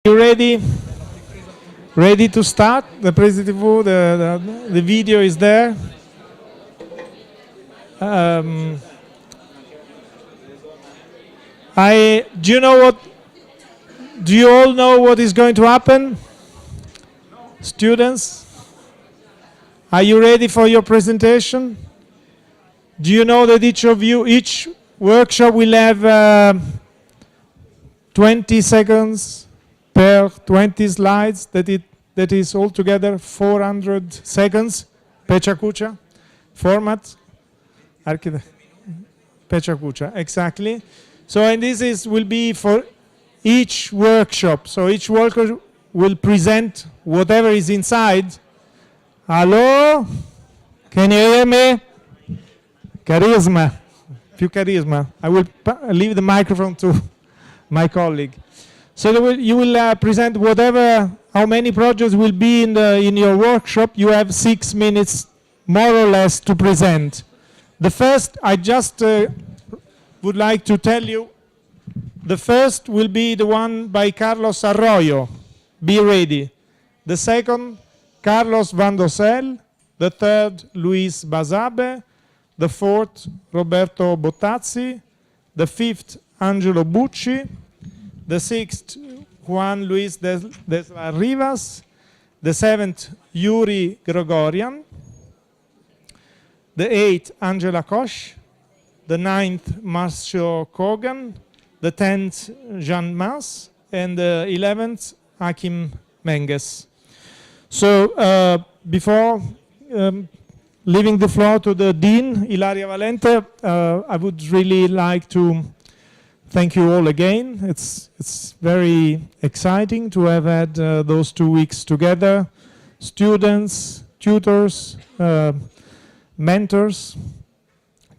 You ready? Ready to start? The the video is there. Um, do you know what? Do you all know what is going to happen? Students, are you ready for your presentation? Do you know that each workshop will have 20 seconds per 20 slides? That is altogether 400 seconds. Pecha format. Pecha exactly. So, and will be for each workshop. So each worker will present whatever is inside. Hello? Can you hear me? Charisma. Più charisma. I will leave the microphone to my colleague. So you will present how many projects will be in your workshop. You have 6 minutes more or less to present. The first, I just would like to tell you, the first will be the one by Carlos Arroyo. Be ready. The second, Carlos Van Dossel. The third, Luis Basabe. The fourth, Roberto Bottazzi. The fifth, Angelo Bucci. The sixth, Juan Luis de las Rivas. The seventh, Yuri Gregorian. The eighth, Angela Koch. The ninth, Marcio Kogan. The 10th, Jean Mas, and the 11th, Hakim Menges. So before leaving the floor to the Dean, Ilaria Valente, I would really like to thank you all again. It's very exciting to have had those 2 weeks together. Students, tutors, mentors,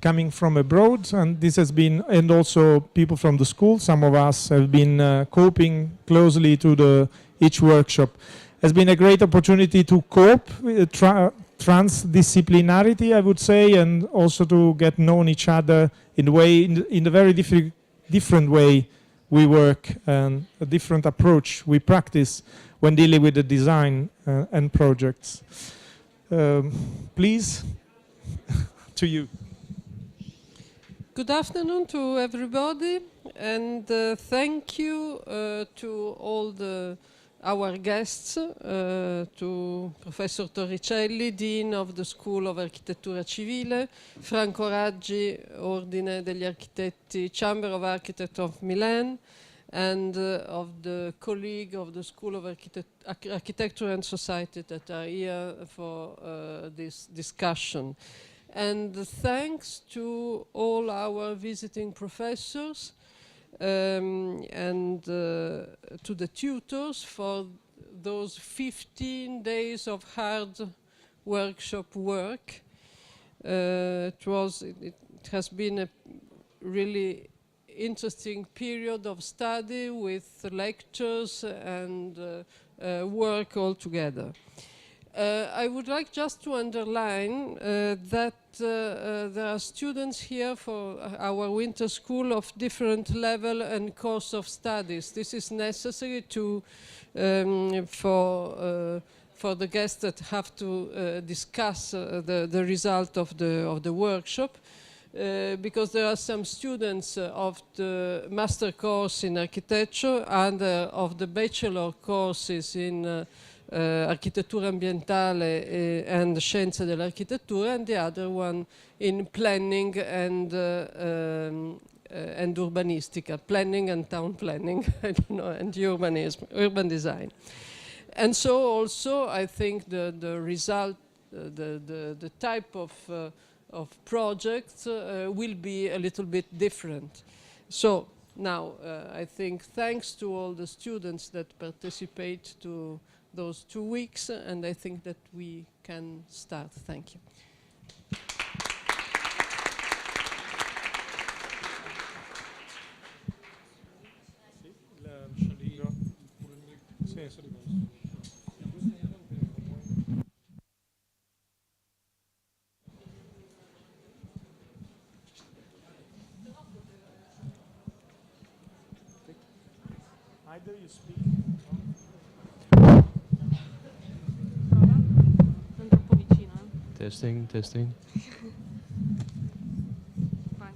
coming from abroad, and this has been, and also people from the school. Some of us have been coping closely to each workshop. Has been a great opportunity to cope with transdisciplinarity, I would say, and also to get known each other in a very different way we work and a different approach we practice when dealing with the design and projects. Please, to you. Good afternoon to everybody, and thank you to all our guests, to Professor Torricelli, Dean of the School of Architettura Civile, Franco Raggi, Ordine degli Architetti, Chamber of Architects of Milan, and of the colleague of the School of Architecture and Society that are here for this discussion. And thanks to all our visiting professors and to the tutors for those 15 days of hard workshop work. It has been a really interesting period of study with lectures and work all together. I would like just to underline that there are students here for our winter school of different level and course of studies. This is necessary for the guests that have to discuss the result of the workshop. Because there are some students of the master course in architecture and of the bachelor courses in architettura ambientale and scienze dell'architettura, and the other one in planning and urbanistica, planning and town planning, I don't know, and urban design. And so also I think the result, the type of projects will be a little bit different. So now I think thanks to all the students that participate to those 2 weeks, and I think that we can start. Thank you. Either you speak Testing, testing. Vai.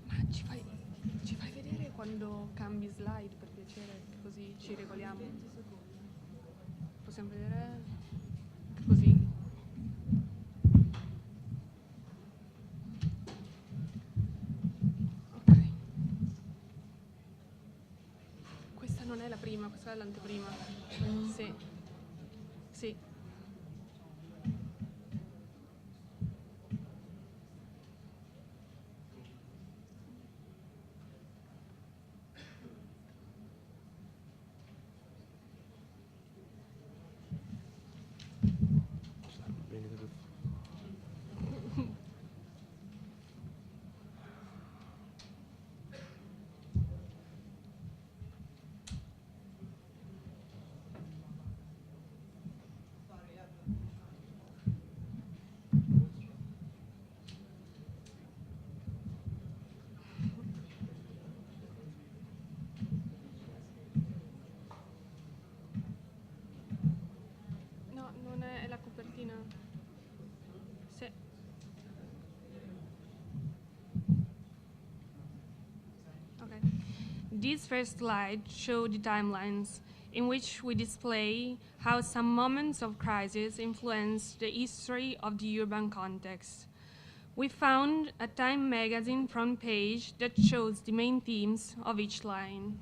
Ma ci fai vedere quando cambi slide per piacere, che così ci regoliamo? Possiamo vedere così. Ok. Questa non è la prima, questa è l'anteprima. Sì. Sì. Bring it to the No, non è la copertina. Sì. Okay. This first slide shows the timelines in which we display how some moments of crisis influence the history of the urban context. We found a Time magazine front page that shows the main themes of each line.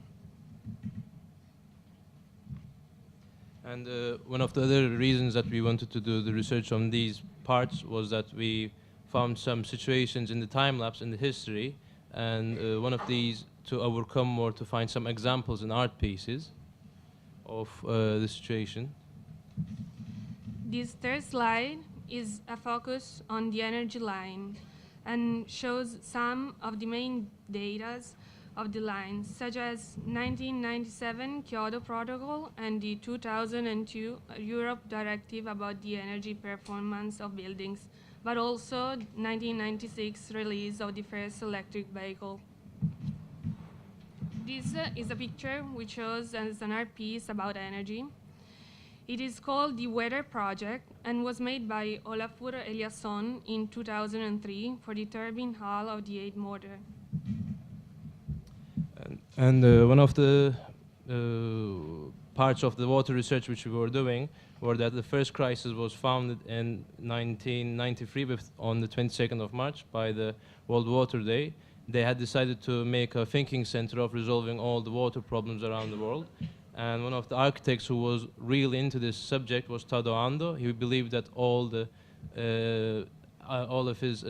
And one of the other reasons that we wanted to do the research on these parts was that we found some situations in the time lapse in the history, and one of these to overcome or to find some examples in art pieces of the situation. This third slide is a focus on the energy line and shows some of the main data of the lines, such as 1997 Kyoto Protocol and the 2002 Europe Directive about the energy performance of buildings, but also 1996 release of the first electric vehicle. This is a picture we chose as an art piece about energy. It is called the Weather Project and was made by Olafur Eliasson in 2003 for the turbine hull of the 8 motor. And one of the parts of the water research which we were doing were that the first crisis was founded in 1993 on the 22nd of March by the World Water Day. They had decided to make a thinking center of resolving all the water problems around the world. And one of the architects who was really into this subject was Tado Ando. He believed that all of his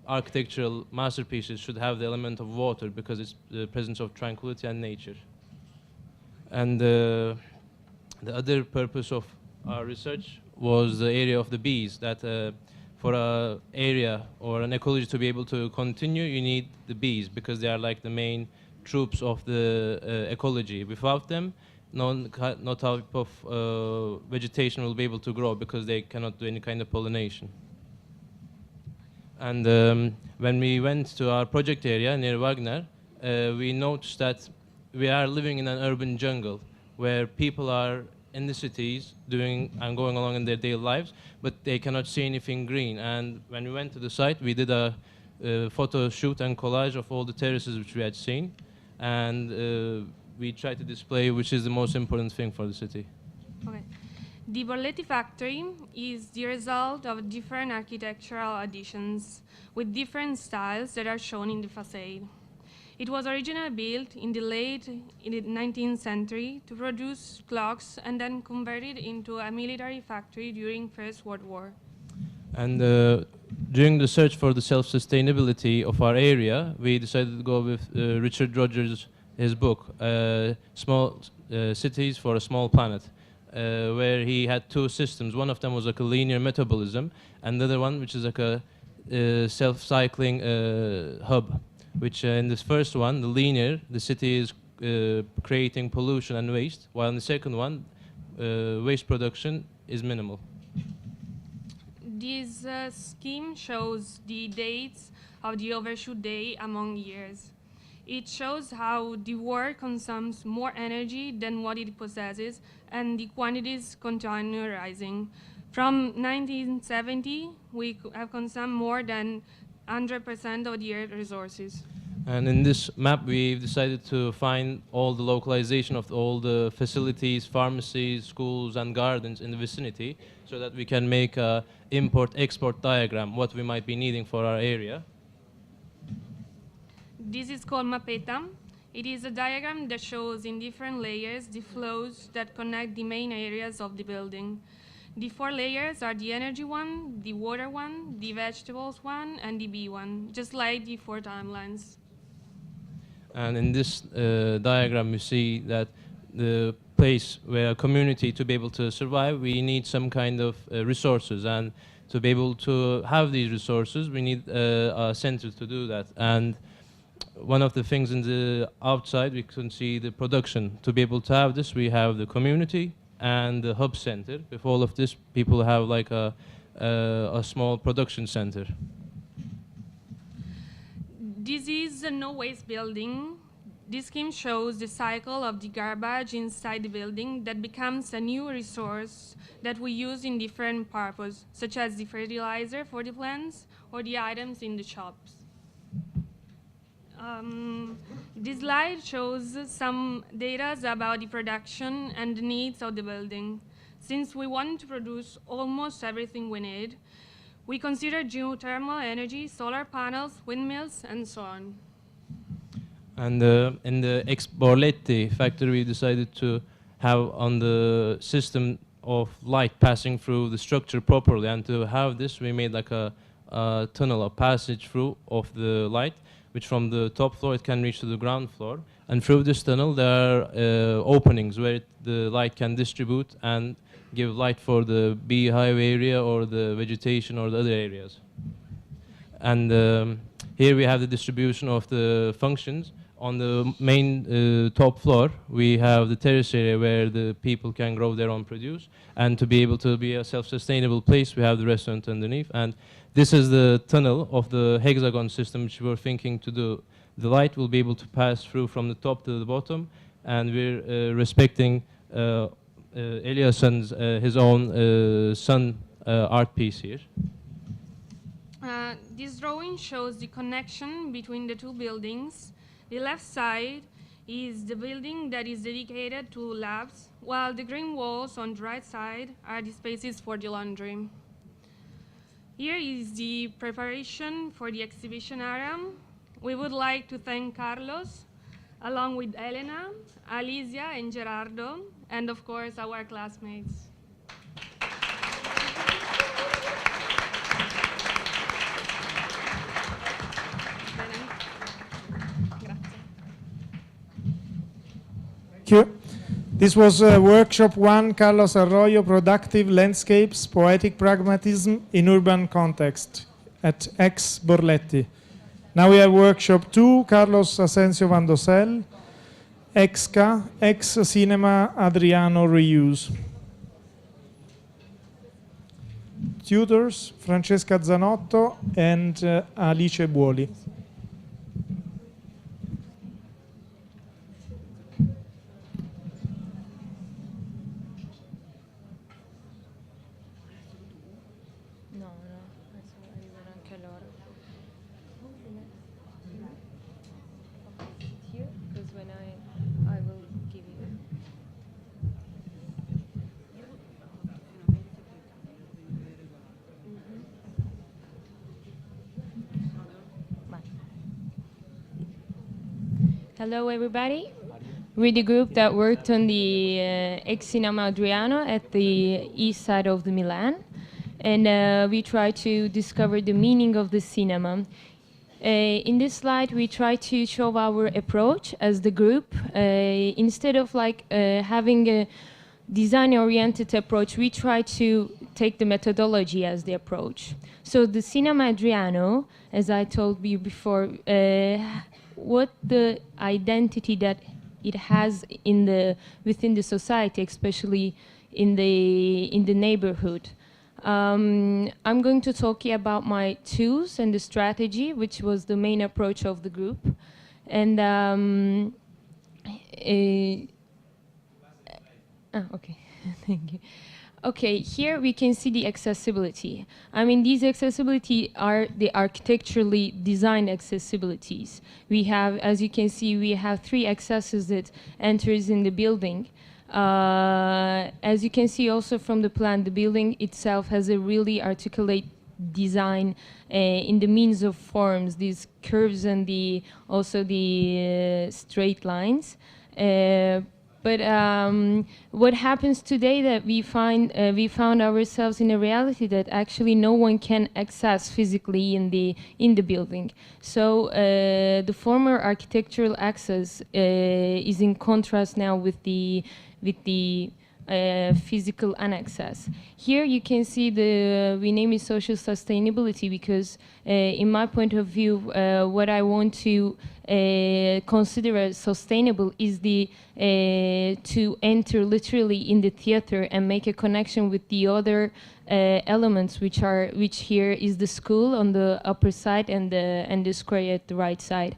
architectural masterpieces should have the element of water because it's the presence of tranquility and nature. And the other purpose of our research was the area of the bees, that for an area or an ecology to be able to continue, you need the bees because they are like the main troops of the ecology. Without them, no type of vegetation will be able to grow because they cannot do any kind of pollination. And when we went to our project area near Wagner, we noticed that we are living in an urban jungle where people are in the cities doing and going along in their daily lives, but they cannot see anything green. And when we went to the site, we did a photo shoot and collage of all the terraces which we had seen, and we tried to display which is the most important thing for the city. Okay. The Borletti factory is the result of different architectural additions with different styles that are shown in the facade. It was originally built in the late 19th century to produce clocks and then converted into a military factory during First World War. And during the search for the self-sustainability of our area, we decided to go with Richard Rogers' his book, Small Cities for a Small Planet, where he had two systems. One of them was like a linear metabolism, and the other one, which is like a self-cycling hub, which in this first one, the linear, the city is creating pollution and waste, while in the second one, waste production is minimal. This scheme shows the dates of the overshoot day among years. It shows how the work consumes more energy than what it possesses, and the quantities continue rising. From 1970, we have consumed more than 100% of the Earth's resources. And in this map, we've decided to find all the localization of all the facilities, pharmacies, schools, and gardens in the vicinity, so that we can make a import-export diagram, what we might be needing for our area. This is called Mapeta. It is a diagram that shows in different layers the flows that connect the main areas of the building. The 4 layers are the energy one, the water one, the vegetables one, and the bee one, just like the 4 timelines. And in this diagram, you see that the place where a community to be able to survive, we need some kind of resources. And to be able to have these resources, we need a center to do that. And one of the things in the outside, we can see the production. To be able to have this, we have the community and the hub center. With all of this, people have like a small production center. This is a no-waste building. This scheme shows the cycle of the garbage inside the building that becomes a new resource that we use in different purposes, such as the fertilizer for the plants or the items in the shops. This slide shows some data about the production and the needs of the building. Since we want to produce almost everything we need, we consider geothermal energy, solar panels, windmills, and so on. And in the ex Borletti factory, we decided to have on the system of light passing through the structure properly. And to have this, we made like a tunnel, a passage through of the light, which from the top floor, it can reach to the ground floor. And through this tunnel, there are openings where the light can distribute and give light for the beehive area or the vegetation or the other areas. And here we have the distribution of the functions. On the main top floor, we have the terrace area where the people can grow their own produce. And to be able to be a self-sustainable place, we have the restaurant underneath. And this is the tunnel of the hexagon system, which we're thinking to do. The light will be able to pass through from the top to the bottom, and we're respecting Eliasson's his own sun art piece here. This drawing shows the connection between the 2 buildings. The left side is the building that is dedicated to labs, while the green walls on the right side are the spaces for the laundry. Here is the preparation for the exhibition area. We would like to thank Carlos, along with Elena, Alicia, and Gerardo, and of course our classmates. Thank you. This was workshop 1, Carlos Arroyo, Productive Landscapes, Poetic Pragmatism in Urban Context at ex Borletti. Now we have workshop 2, Carlos Asensio Vandosel, EXCA, ex Cinema Adriano Reuse. Tutors, Francesca Zanotto and Alice Buoli. Hello, everybody. We're the group that worked on the ex Cinema Adriano at the east side of the Milan, and we try to discover the meaning of the cinema. In this slide, we try to show our approach as the group. Instead of having a design-oriented approach, we try to take the methodology as the approach. So the Cinema Adriano, as I told you before, what the identity that it has within the society, especially in the neighborhood. I'm going to talk here about my tools and the strategy, which was the main approach of the group. And okay, thank you. Okay, here we can see the accessibility. I mean, these accessibility are the architecturally designed accessibilities. We have, as you can see, we have 3 accesses that enters in the building. As you can see also from the plan, the building itself has a really articulate design in the means of forms, these curves and also the straight lines. But what happens today that we found ourselves in a reality that actually no one can access physically in the building. So the former architectural access is in contrast now with the physical unaccess. Here you can see we name it social sustainability because in my point of view, what I want to consider as sustainable is to enter literally in the theater and make a connection with the other elements, which here is the school on the upper side and the square at the right side.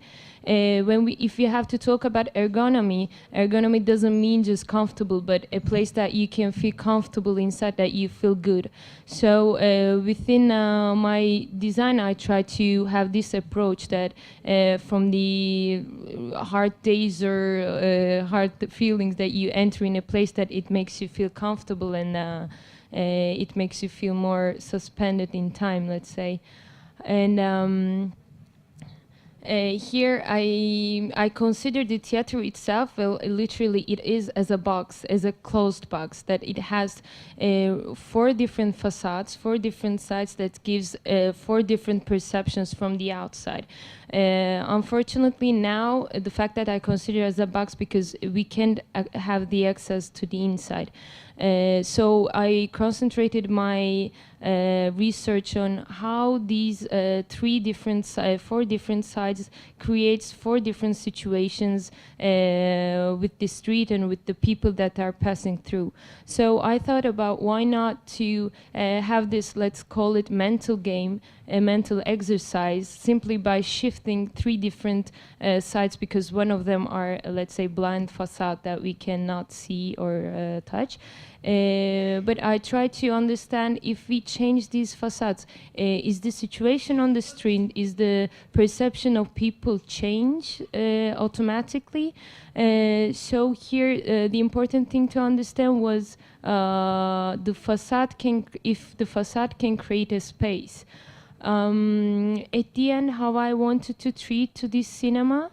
If you have to talk about ergonomy doesn't mean just comfortable, but a place that you can feel comfortable inside, that you feel good. So within my design, I try to have this approach that from the hard days or hard feelings that you enter in a place, that it makes you feel comfortable and it makes you feel more suspended in time, let's say. And here I consider the theater itself, well, literally it is as a box, as a closed box, that it has 4 different facades, 4 different sides that gives 4 different perceptions from the outside. Unfortunately now, the fact that I consider as a box because we can't have the access to the inside. So I concentrated my research on how these 4 different sides creates 4 different situations with the street and with the people that are passing through. So I thought about why not to have this, let's call it mental game, a mental exercise, simply by shifting 3 different sides, because one of them are, let's say, blind facade that we cannot see or touch. But I try to understand, if we change these facades, is the situation on the street, is the perception of people change automatically? So here the important thing to understand was if the facade can create a space. At the end, how I wanted to treat to this cinema,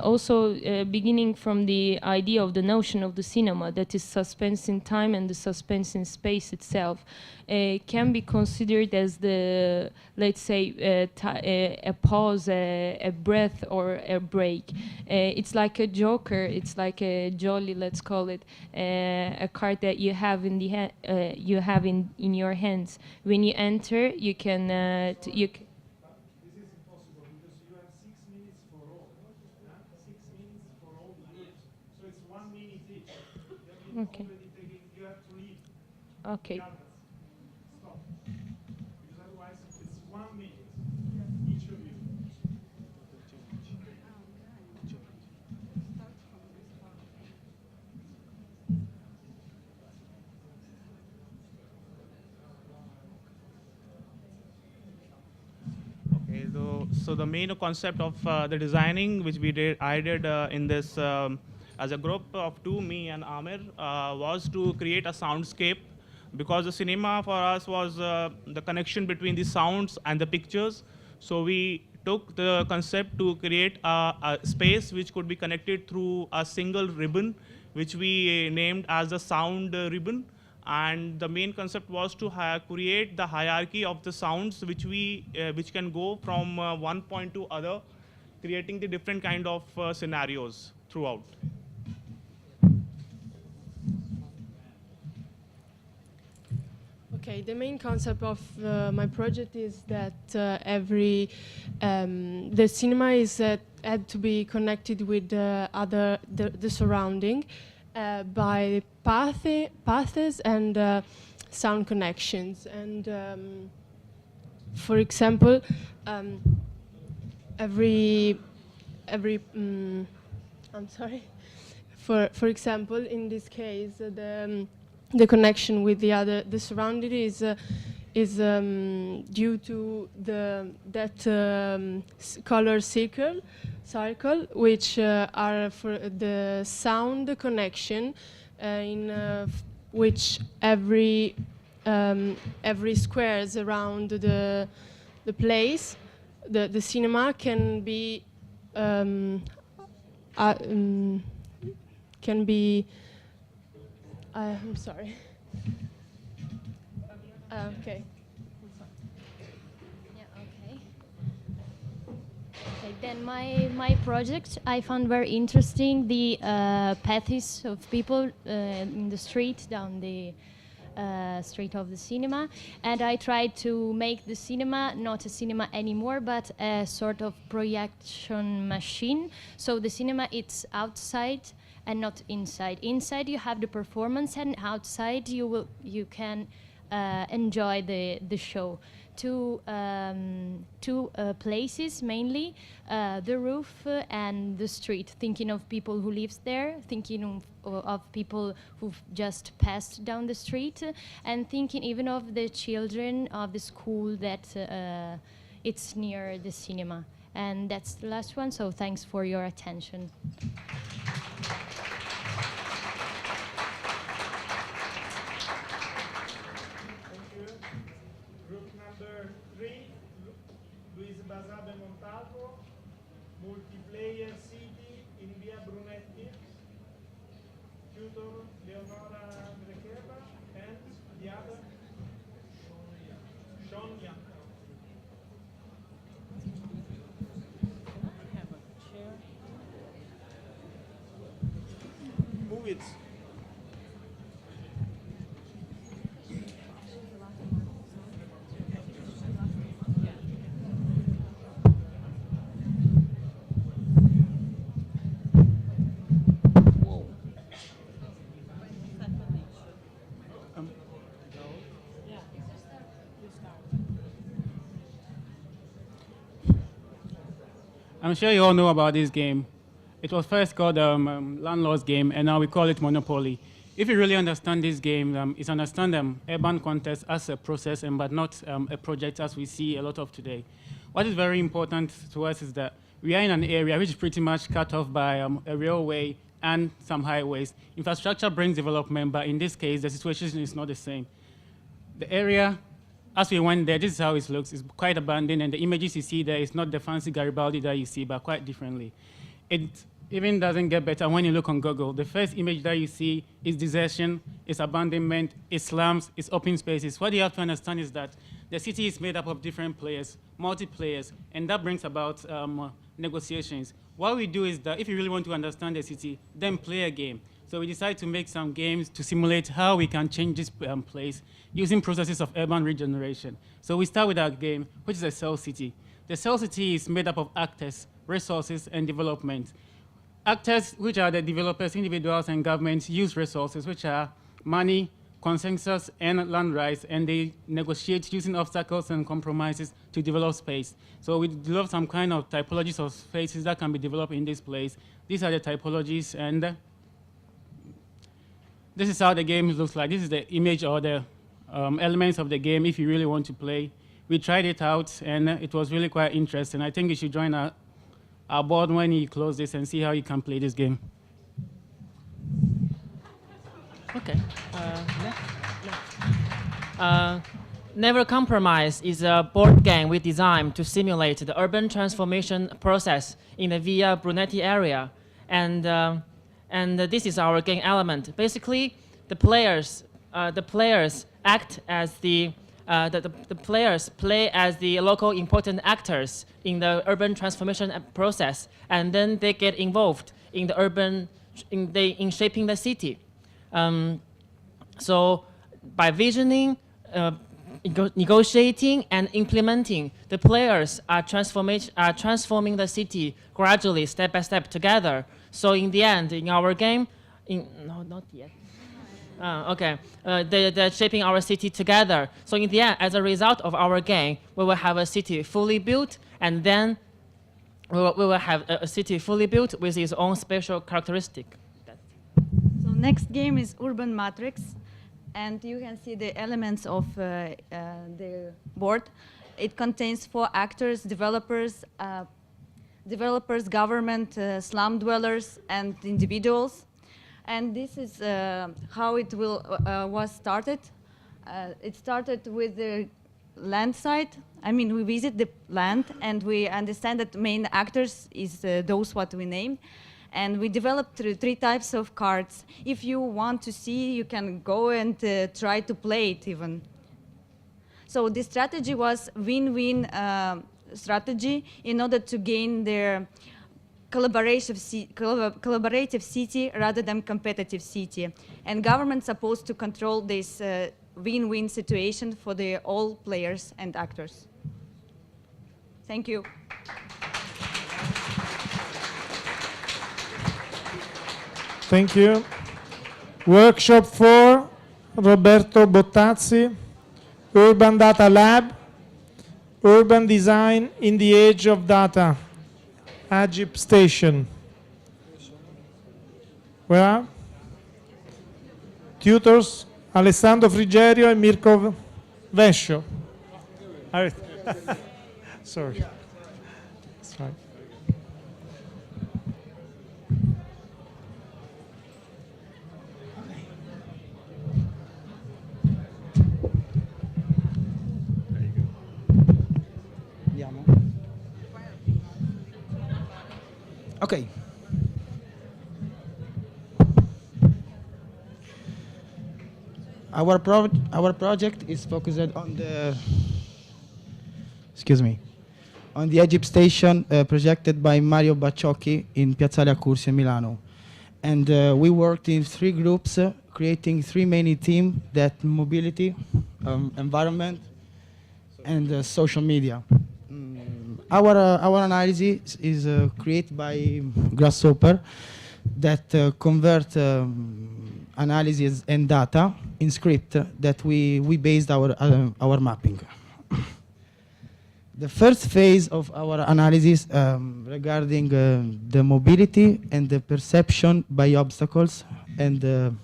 also beginning from the idea of the notion of the cinema, that is suspense in time and the suspense in space itself, can be considered as the, let's say, a pause, a breath, or a break. It's like a joker, it's like a jolly, let's call it, a card that you have in in your hands. When you enter, you can This is impossible because you have 6 minutes for all. 6 minutes for all the groups. So it's 1 minute each. Okay. You have to leave. Okay. Stop. Because otherwise it's 1 minute each of you. Okay, so the main concept of the designing, which I did in this as a group of 2, me and Amir, was to create a soundscape, because the cinema for us was the connection between the sounds and the pictures. So we took the concept to create a space which could be connected through a single ribbon, which we named as the sound ribbon. And the main concept was to create the hierarchy of the sounds which can go from one point to other, creating the different kind of scenarios throughout. Okay, the main concept of my project is that the cinema is had to be connected with the surrounding by paths and sound connections. And for example, every I'm sorry. For example, in this case, the connection with the surrounding is due to that color circle, which are for the sound connection, which every squares around the place, the cinema can be I'm sorry. Okay. Yeah, okay. Okay, then my project I found very interesting the paths of people in the street down the street of the cinema, and I tried to make the cinema not a cinema anymore but a sort of projection machine. So the cinema it's outside and not inside. Inside you have the performance, and outside you can enjoy the show. Two places mainly, the roof and the street, thinking of people who lives there, thinking of people who've just passed down the street, and thinking even of the children of the school that it's near the cinema. And that's the last one, so thanks for your attention. Multiplayer city in Via Brunetti, tutor Leonora Andrekeva, and the other Sonia. Move it. I'm sure you all know about this game. It was first called Landlord's Game, and now we call it Monopoly. If you really understand this game, it's understand urban context as a process, but not a project as we see a lot of today. What is very important to us is that we are in an area which is pretty much cut off by a railway and some highways. Infrastructure brings development, but in this case, the situation is not the same. The area, as we went there, this is how it looks. It's quite abandoned, and the images you see there is not the fancy Garibaldi that you see, but quite differently. It even doesn't get better when you look on Google. The first image that you see is desertion, is abandonment, is slums, is open spaces. What you have to understand is that the city is made up of different players, multi-players, and that brings about negotiations. What we do is that if you really want to understand the city, then play a game. So we decided to make some games to simulate how we can change this place using processes of urban regeneration. So we start with our game, which is a cell city. The cell city is made up of actors, resources, and development. Actors, which are the developers, individuals, and governments, use resources, which are money, consensus, and land rights, and they negotiate using obstacles and compromises to develop space. So we develop some kind of typologies of spaces that can be developed in this place. These are the typologies, and this is how the game looks like. This is the image or the elements of the game if you really want to play. We tried it out, and it was really quite interesting. I think you should join our board when you close this and see how you can play this game. Okay. Never Compromise is a board game we designed to simulate the urban transformation process in the Via Brunetti area. And this is our game element. Basically, the players act as the players play as the local important actors in the urban transformation process, and then they get involved in the in shaping the city. So by visioning, negotiating, and implementing, the players are transforming the city gradually, step by step, together. So in the end, in our game, no, not yet. Okay, they're shaping our city together. So in the end, as a result of our game, we will have a city fully built, and then we will have a city fully built with its own special characteristic. So next game is Urban Matrix, and you can see the elements of the board. It contains 4 actors, developers, government, slum dwellers, and individuals. And this is how it was started. It started with the land site. I mean, we visit the land, and we understand that main actors is those what we named. And we developed 3 types of cards. If you want to see, you can go and try to play it even. So the strategy was win-win strategy in order to gain their collaborative city rather than competitive city. And government's supposed to control this win-win situation for all players and actors. Thank you. Thank you. Workshop 4, Roberto Bottazzi, Urban Data Lab, Urban Design in the Age of Data, Agip Station. Where are? Tutors, Alessandro Frigerio and Mirko Vescio. Sorry. That's right. Okay. Our project is focused on the on the Agip station projected by Mario Bacciocchi in Piazzale Accursio, Milano. And we worked in 3 groups, creating 3 main themes: that mobility, environment, and social media. Our analysis is created by Grasshopper that convert analysis and data in script that we based our mapping. The first phase of our analysis regarding the mobility and the perception by obstacles and the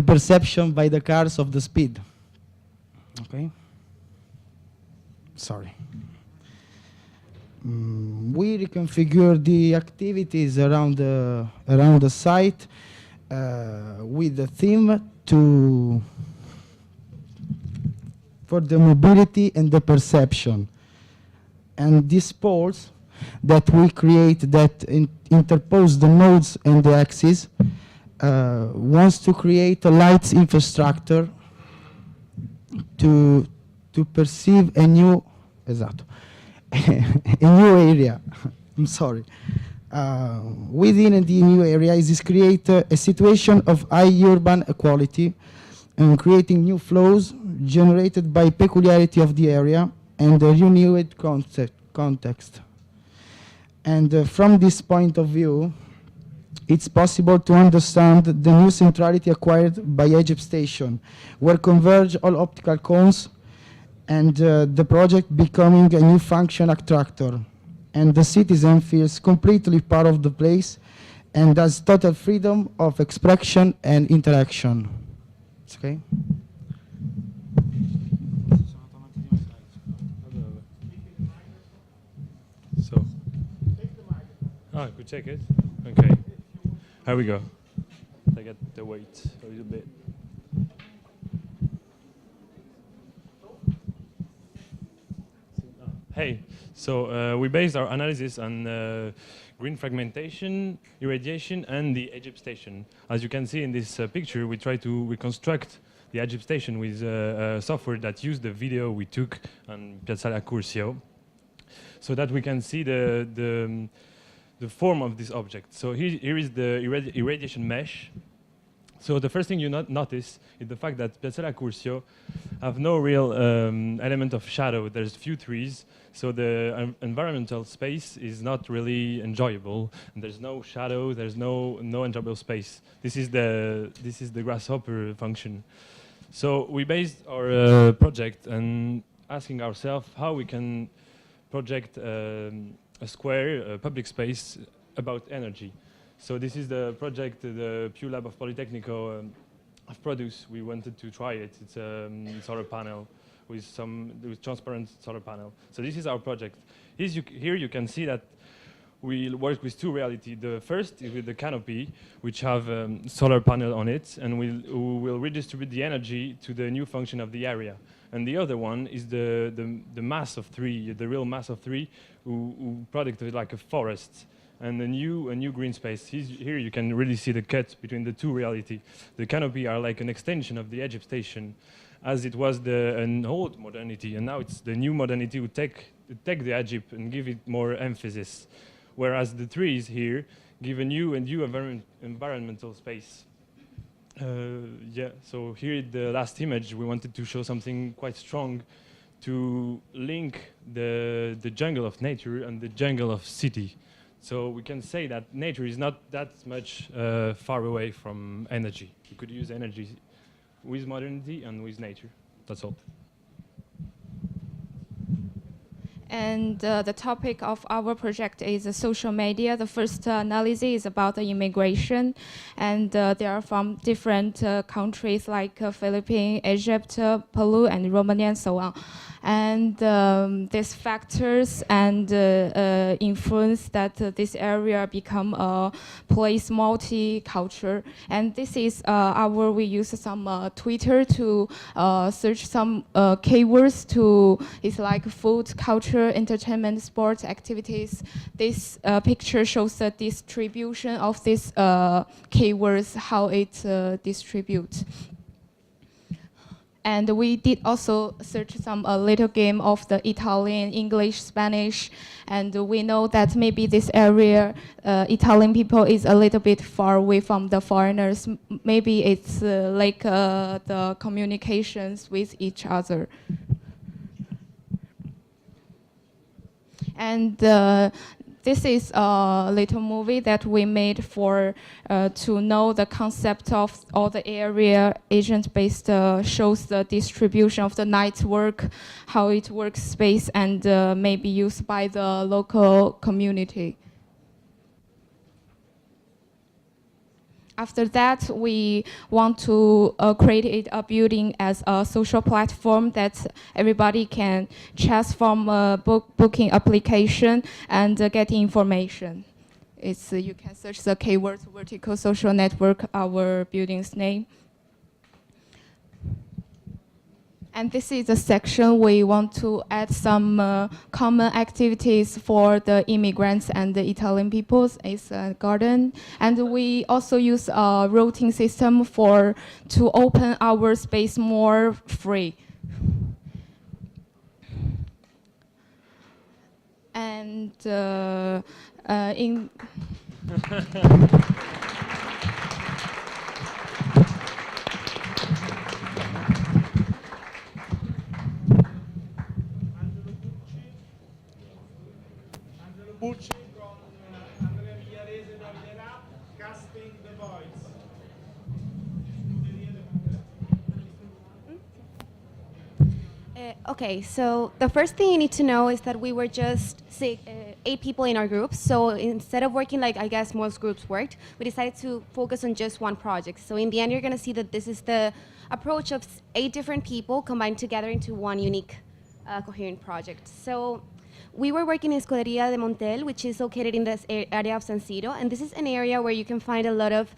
perception by the cars of the speed. Okay. Sorry. We reconfigure the activities around the site with the theme for the mobility and the perception, and these poles that we create that interpose the nodes and the axes wants to create a light infrastructure to perceive a new a new area. I'm sorry. Within the new area is create a situation of high urban equality and creating new flows generated by peculiarity of the area and the renewed context. And from this point of view, it's possible to understand the new centrality acquired by Agip Station, where converge all optical cones and the project becoming a new function attractor. And the citizen feels completely part of the place and has total freedom of expression and interaction. It's okay? So, I could check it. Okay. Here we go. I get the weight a little bit. Hey, so we based our analysis on green fragmentation, irradiation, and the Agip station. As you can see in this picture, we try to reconstruct the Agip station with software that used the video we took on Piazzale Accursio, so that we can see the form of this object. So here is the irradiation mesh. So the first thing you notice is the fact that Piazzale Accursio have no real element of shadow. There's few trees, so the environmental space is not really enjoyable. And there's no shadow. There's no enjoyable space. This is the grasshopper function. So we based our project on asking ourselves how we can project a square, a public space about energy. So this is the project the Pew Lab of Politecnico have produced. We wanted to try it. It's a solar panel with transparent solar panel. So this is our project. Here you can see that we work with two realities. The first is with the canopy, which have solar panel on it, and we will redistribute the energy to the new function of the area. And the other one is the mass of three, the real mass of three, who product like a forest and a new green space. Here you can really see the cut between the two reality. The canopy are like an extension of the Egypt station, as it was an old modernity, and now it's the new modernity who take the Egypt and give it more emphasis. Whereas the trees here give a new environmental space. Yeah, so here in the last image, we wanted to show something quite strong to link the jungle of nature and the jungle of city. So we can say that nature is not that much far away from energy. You could use energy with modernity and with nature. That's all. And the topic of our project is social media. The first analysis is about the immigration, and they are from different countries like Philippines, Egypt, Peru, and Romania, and so on. And these factors and influence that this area become a place multicultural. And this is we use some Twitter to search some keywords to, it's like food, culture, entertainment, sports, activities. This picture shows the distribution of these keywords, how it distributes. And we did also search some little game of the Italian, English, Spanish, and we know that maybe this area, Italian people is a little bit far away from the foreigners. Maybe it's like the communications with each other. And this is a little movie that we made for to know the concept of all the area agent-based shows the distribution of the network, how it works space, and maybe used by the local community. After that, we want to create a building as a social platform that everybody can chat from a booking application and get information. You can search the keywords vertical social network, our building's name. And this is a section we want to add some common activities for the immigrants and the Italian peoples. It's a garden. And we also use a routing system to open our space more free. And in... Pucci con Andrea Villarese da Villarà, Casting the Voice. Okay, so the first thing you need to know is that we were just 8 people in our group. So instead of working like I guess most groups worked, we decided to focus on just one project. So in the end, you're going to see that this is the approach of 8 different people combined together into one unique coherent project. So we were working in Scuderia de Montel, which is located in this area of San Siro, and this is an area where you can find a lot of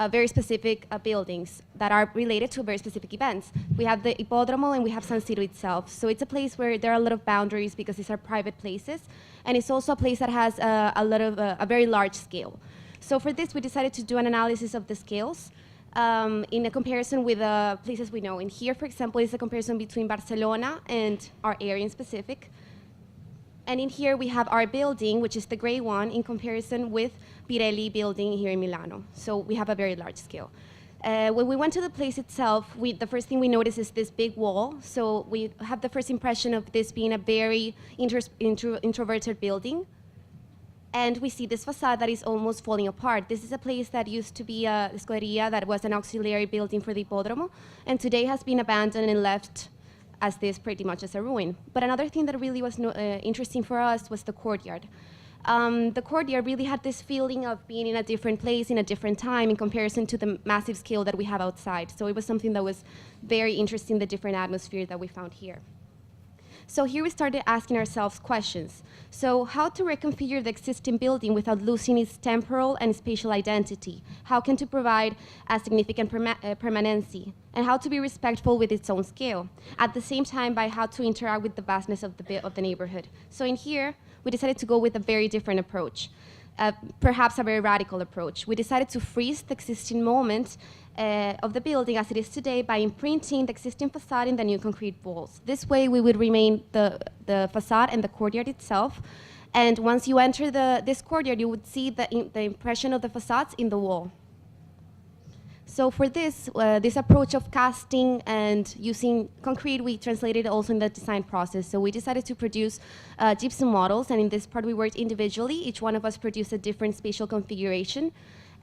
very specific buildings that are related to very specific events. We have the Hippodromo and we have San Siro itself. So it's a place where there are a lot of boundaries because these are private places, and it's also a place that has a very large scale. So for this, we decided to do an analysis of the scales in a comparison with places we know. And here, for example, is a comparison between Barcelona and our area in specific. And in here we have our building, which is the gray one, in comparison with Pirelli building here in Milano. So we have a very large scale. When we went to the place itself, the first thing we noticed is this big wall. So we have the first impression of this being a very introverted building. And we see this facade that is almost falling apart. This is a place that used to be a Scuderia that was an auxiliary building for the Hippodromo, and today has been abandoned and left as this pretty much as a ruin. But another thing that really was interesting for us was the courtyard. The courtyard really had this feeling of being in a different place, in a different time, in comparison to the massive scale that we have outside. So it was something that was very interesting, the different atmosphere that we found here. So here we started asking ourselves questions. So how to reconfigure the existing building without losing its temporal and spatial identity? How can to provide a significant permanency? And how to be respectful with its own scale? At the same time, by how to interact with the vastness of the neighborhood. So in here, we decided to go with a very different approach, perhaps a very radical approach. We decided to freeze the existing moment of the building as it is today by imprinting the existing facade in the new concrete walls. This way we would remain the facade and the courtyard itself. And once you enter this courtyard, you would see the impression of the facades in the wall. So for this approach of casting and using concrete, we translated also in the design process. So we decided to produce gypsum models, and in this part we worked individually. Each one of us produced a different spatial configuration.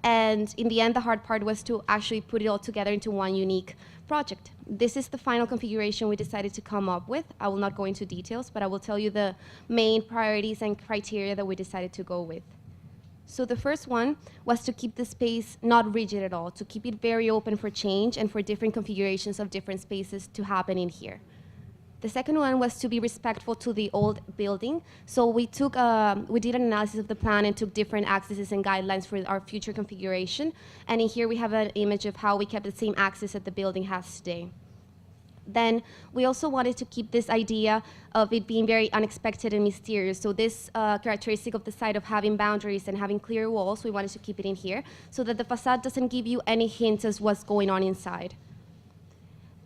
And in the end, the hard part was to actually put it all together into one unique project. This is the final configuration we decided to come up with. I will not go into details, but I will tell you the main priorities and criteria that we decided to go with. So the first one was to keep the space not rigid at all, to keep it very open for change and for different configurations of different spaces to happen in here. The second one was to be respectful to the old building. So we did an analysis of the plan and took different axes and guidelines for our future configuration. And in here we have an image of how we kept the same axis that the building has today. Then we also wanted to keep this idea of it being very unexpected and mysterious. So this characteristic of the site of having boundaries and having clear walls, we wanted to keep it in here so that the facade doesn't give you any hints as what's going on inside.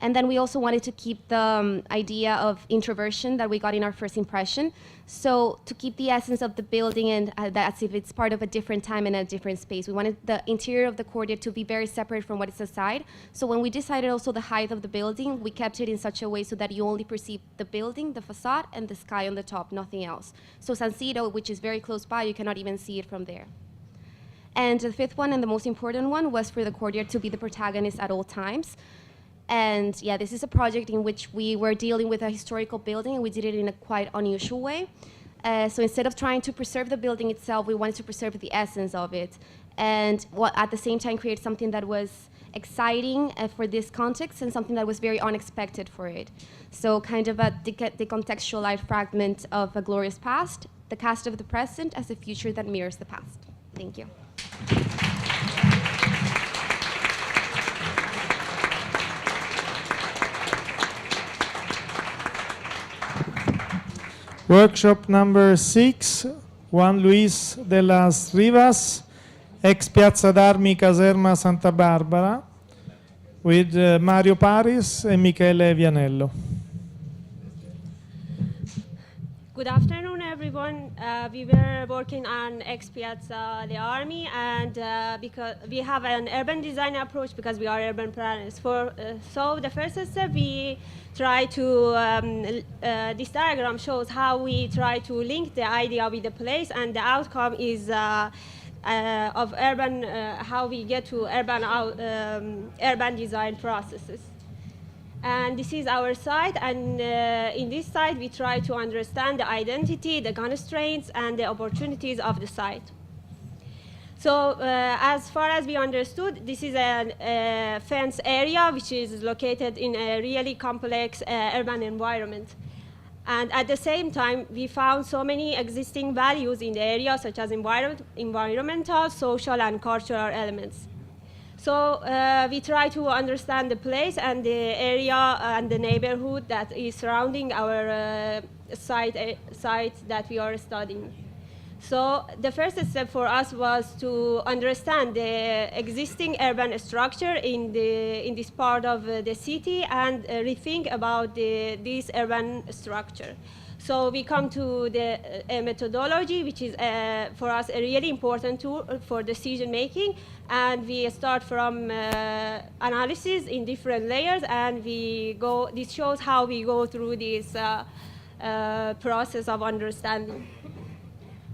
And then we also wanted to keep the idea of introversion that we got in our first impression. So to keep the essence of the building and as if it's part of a different time and a different space. We wanted the interior of the courtyard to be very separate from what is outside. So when we decided also the height of the building, we kept it in such a way so that you only perceive the building, the facade, and the sky on the top, nothing else. So San Siro, which is very close by, you cannot even see it from there. And the fifth one and the most important one was for the courtyard to be the protagonist at all times. And yeah, this is a project in which we were dealing with a historical building, and we did it in a quite unusual way. So instead of trying to preserve the building itself, we wanted to preserve the essence of it. And at the same time create something that was exciting for this context and something that was very unexpected for it. So kind of a decontextualized fragment of a glorious past, the cast of the present as a future that mirrors the past. Thank you. Workshop number 6, Juan Luis de las Rivas, ex Piazza d'Armi Caserma Santa Barbara, with Mario Paris and Michele Vianello. Good afternoon, everyone. We were working on ex Piazza the Army, and because we have an urban design approach because we are urban planners. So the first step we try to, this diagram shows how we try to link the idea with the place, and the outcome is of urban, how we get to urban design processes. And this is our site, and in this site we try to understand the identity, the constraints, and the opportunities of the site. So as far as we understood, this is a fence area which is located in a really complex urban environment. And at the same time, we found so many existing values in the area, such as environmental, social, and cultural elements. So we try to understand the place and the area and the neighborhood that is surrounding our site that we are studying. So the first step for us was to understand the existing urban structure in this part of the city and rethink about this urban structure. So we come to a methodology, which is for us a really important tool for decision making. And we start from analysis in different layers, and this shows how we go through this process of understanding.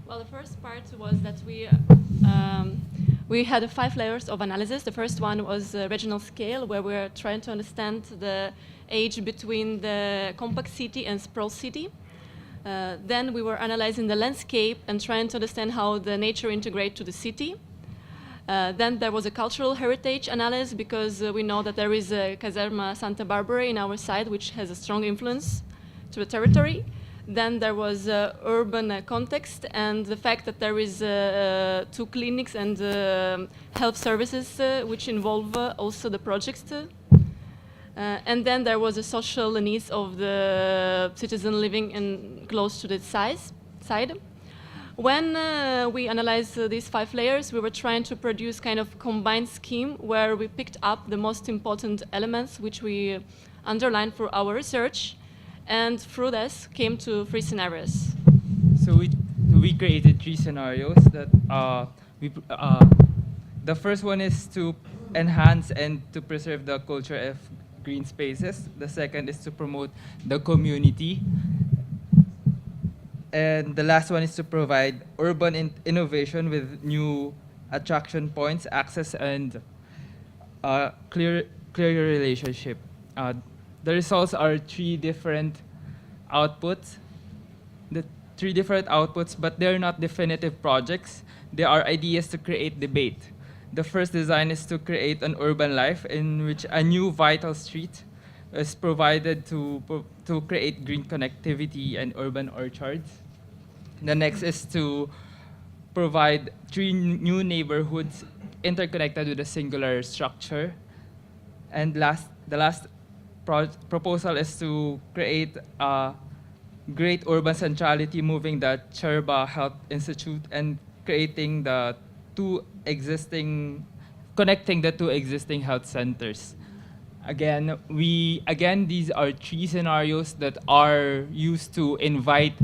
Well, the first part was that We had 5 layers of analysis. The first one was regional scale, where we were trying to understand the age between the compact city and sprawl city. Then we were analyzing the landscape and trying to understand how the nature integrates to the city. Then there was a cultural heritage analysis, because we know that there is a Caserma Santa Barbara in our side, which has a strong influence to the territory. Then there was urban context and the fact that there is 2 clinics and health services which involve also the projects. And then there was the social needs of the citizen living close to the side. When we analyzed these 5 layers, we were trying to produce kind of combined scheme where we picked up the most important elements which we underlined for our research, and through this came to 3 scenarios. So we created 3 scenarios that the first one is to enhance and to preserve the culture of green spaces. The second is to promote the community. And the last one is to provide urban innovation with new attraction points, access, and clear relationship. The results are 3 different outputs. The 3 different outputs, but they're not definitive projects. They are ideas to create debate. The first design is to create an urban life in which a new vital street is provided to create green connectivity and urban orchards. The next is to provide 3 new neighborhoods interconnected with a singular structure. And the last proposal is to create a great urban centrality, moving the Cherba Health Institute and connecting the 2 existing health centers. Again, these are 3 scenarios that are used to invite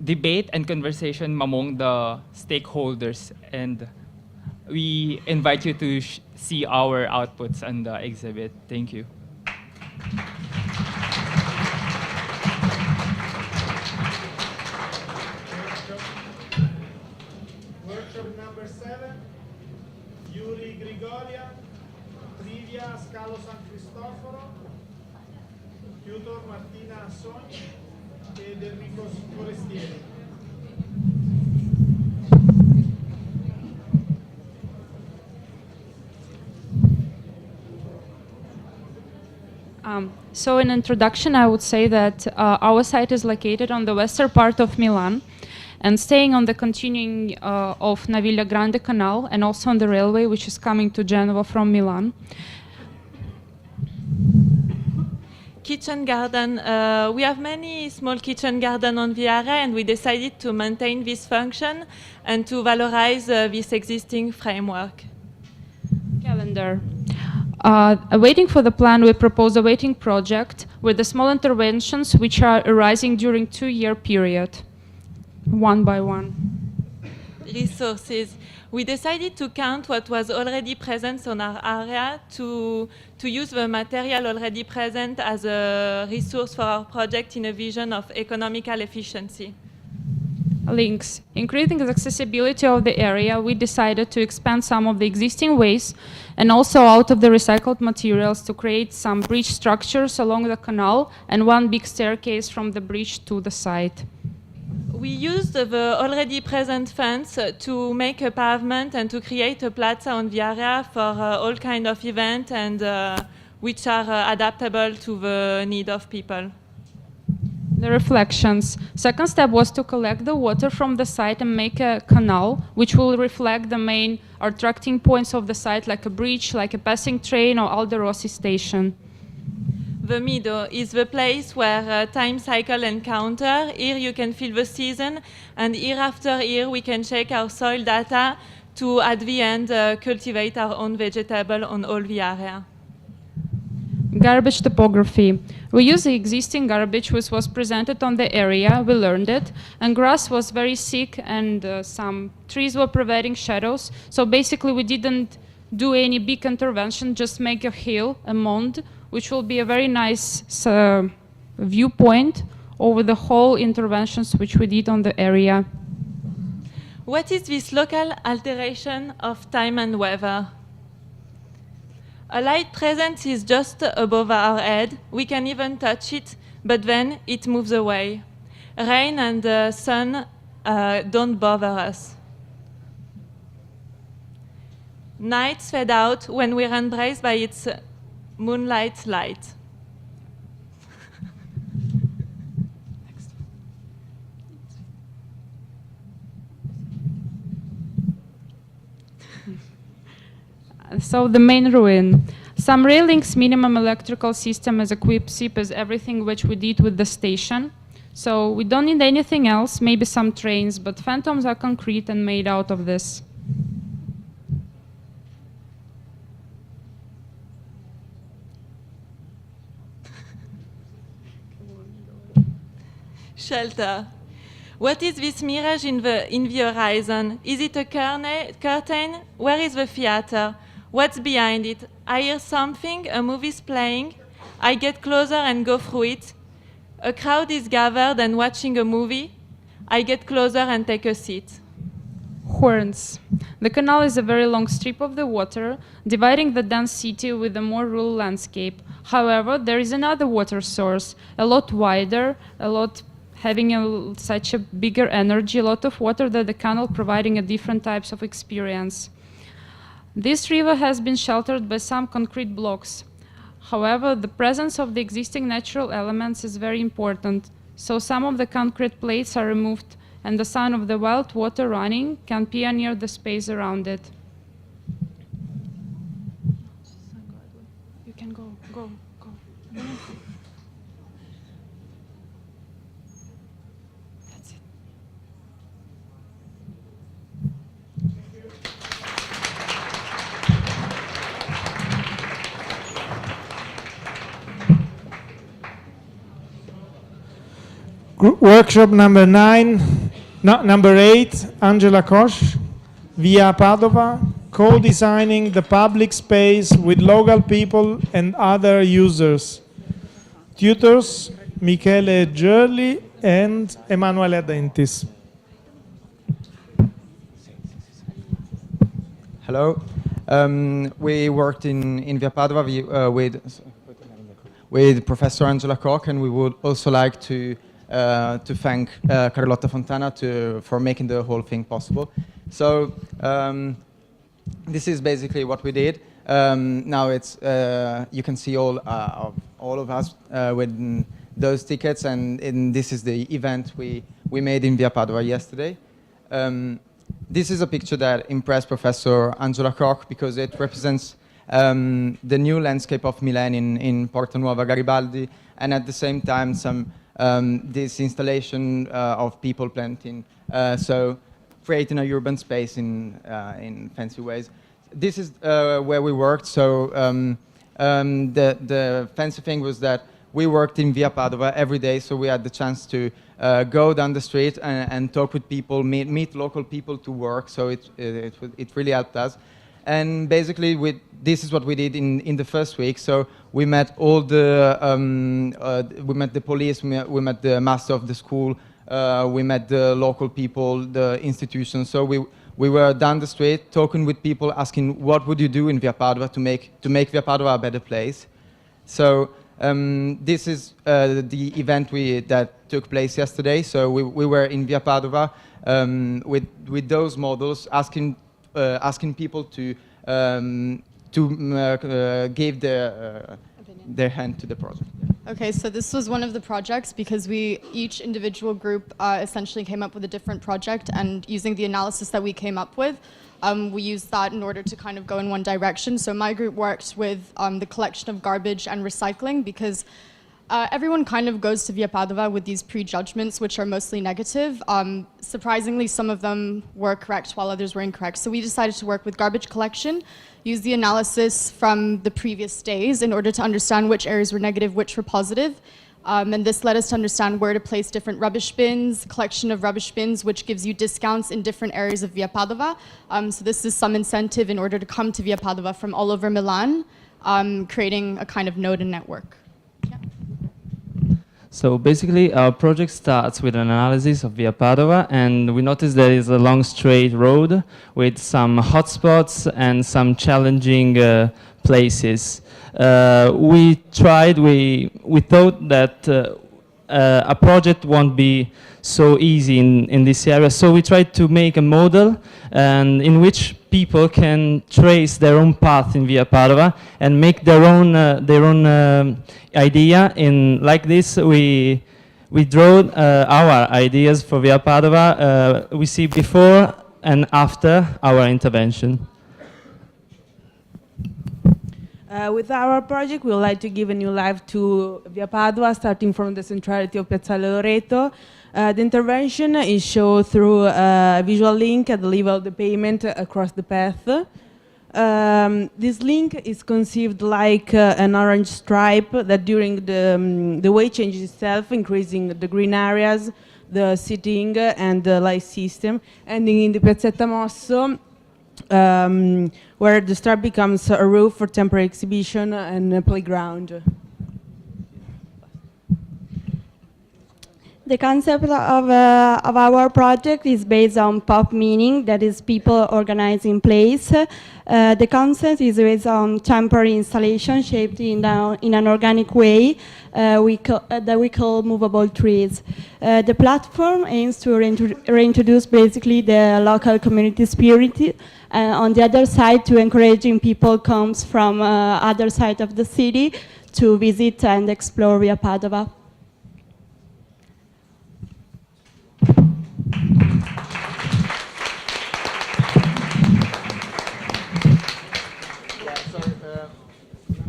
debate and conversation among the stakeholders, and we invite you to see our outputs on the exhibit. Thank you. Workshop number 7, Yuri Grigoria, Trivia Scalo San Cristoforo, Tutor Martina Sogni ed Enrico Forestieri. So in introduction, I would say that our site is located on the western part of Milan and staying on the continuing of Naviglia Grande Canal and also on the railway, which is coming to Genova from Milan. Kitchen garden. We have many small kitchen garden on the area, and we decided to maintain this function and to valorize this existing framework. Calendar. Waiting for the plan, we propose a waiting project with the small interventions which are arising during 2-year period, one by one. Resources. We decided to count what was already present on our area to use the material already present as a resource for our project in a vision of economical efficiency. Links. Increasing the accessibility of the area, we decided to expand some of the existing ways and also out of the recycled materials to create some bridge structures along the canal and one big staircase from the bridge to the site. We used the already present funds to make a pavement and to create a plaza on the area for all kind of events and which are adaptable to the need of people. The reflections. Second step was to collect the water from the site and make a canal, which will reflect the main attracting points of the site, like a bridge, like a passing train or Aldo Rossi station. The meadow is the place where time cycle encounter. Here you can feel the season, and year after year we can check our soil data to, at the end, cultivate our own vegetable on all the area. Garbage topography. We used the existing garbage which was presented on the area, we learned it, and grass was very thick and some trees were providing shadows. So basically we didn't do any big intervention, just make a hill, a mound, which will be a very nice viewpoint over the whole interventions which we did on the area. What is this local alteration of time and weather? A light presence is just above our head. We can even touch it, but then it moves away. Rain and the sun don't bother us. Nights fade out when we're embraced by its moonlight light. So the main ruin. Some railings minimum electrical system is equipped SIP as everything which we did with the station. So we don't need anything else, maybe some trains, but phantoms are concrete and made out of this. Shelter. What is this mirage in the horizon? Is it a curtain? Where is the theater? What's behind it? I hear something, a movie's playing. I get closer and go through it. A crowd is gathered and watching a movie. I get closer and take a seat. Horns. The canal is a very long strip of the water, dividing the dense city with a more rural landscape. However, there is another water source, a lot wider, having such a bigger energy, a lot of water that the canal providing a different types of experience. This river has been sheltered by some concrete blocks. However, the presence of the existing natural elements is very important. So some of the concrete plates are removed and the sound of the wild water running can pioneer the space around it. You can go. That's it. Workshop number 8, Angela Koch, via Padova, co-designing the public space with local people and other users. Tutors, Michele Gerli and Emanuele Adentis. Hello. We worked in Via Padova with Professor Angela Koch, and we would also like to thank Carlotta Fontana for making the whole thing possible. So this is basically what we did. Now it's you can see all of us with those tickets, and this is the event we made in Via Padova yesterday. This is a picture that impressed Professor Angela Koch because it represents the new landscape of Milan in Porta Nuova Garibaldi, and at the same time this installation of people planting, so creating a urban space in fancy ways. This is where we worked. So the fancy thing was that we worked in Via Padova every day, so we had the chance to go down the street and talk with people, meet local people to work. So it really helped us. And basically, this is what we did in the first week. So we met all we met the police, we met the master of the school, we met the local people, the institutions. So we were down the street talking with people, asking what would you do in Via Padova to make Via Padova a better place. So this is the event that took place yesterday. So we were in Via Padova with those models, asking people to give their hand to the project. Okay, so this was one of the projects because each individual group essentially came up with a different project, and using the analysis that we came up with, we used that in order to kind of go in one direction. So my group worked with the collection of garbage and recycling because everyone kind of goes to Via Padova with these prejudgments, which are mostly negative. Surprisingly, some of them were correct while others were incorrect. So we decided to work with garbage collection, use the analysis from the previous days in order to understand which areas were negative, which were positive. And this led us to understand where to place different rubbish bins, collection of rubbish bins, which gives you discounts in different areas of Via Padova. So this is some incentive in order to come to Via Padova from all over Milan, creating a kind of node and network. So basically, our project starts with an analysis of Via Padova, and we notice there is a long straight road with some hotspots and some challenging places. We thought that a project won't be so easy in this area, so we tried to make a model and in which people can trace their own path in Via Padova and make their own idea. In like this, we draw our ideas for Via Padova. We see before and after our intervention. With our project, we would like to give a new life to Via Padova, starting from the centrality of Piazzale Loreto. The intervention is shown through a visual link at the level of the pavement across the path. This link is conceived like an orange stripe that during the way changes itself, increasing the green areas, the seating and the light system, ending in the Piazzetta Mosso, where the stripe becomes a roof for temporary exhibition and a playground. The concept of our project is based on pop meaning, that is people organized in place. The concept is based on temporary installation shaped in an organic way that we call movable trees. The platform aims to reintroduce basically the local community spirit. On the other side, to encouraging people comes from other side of the city to visit and explore Via Padova.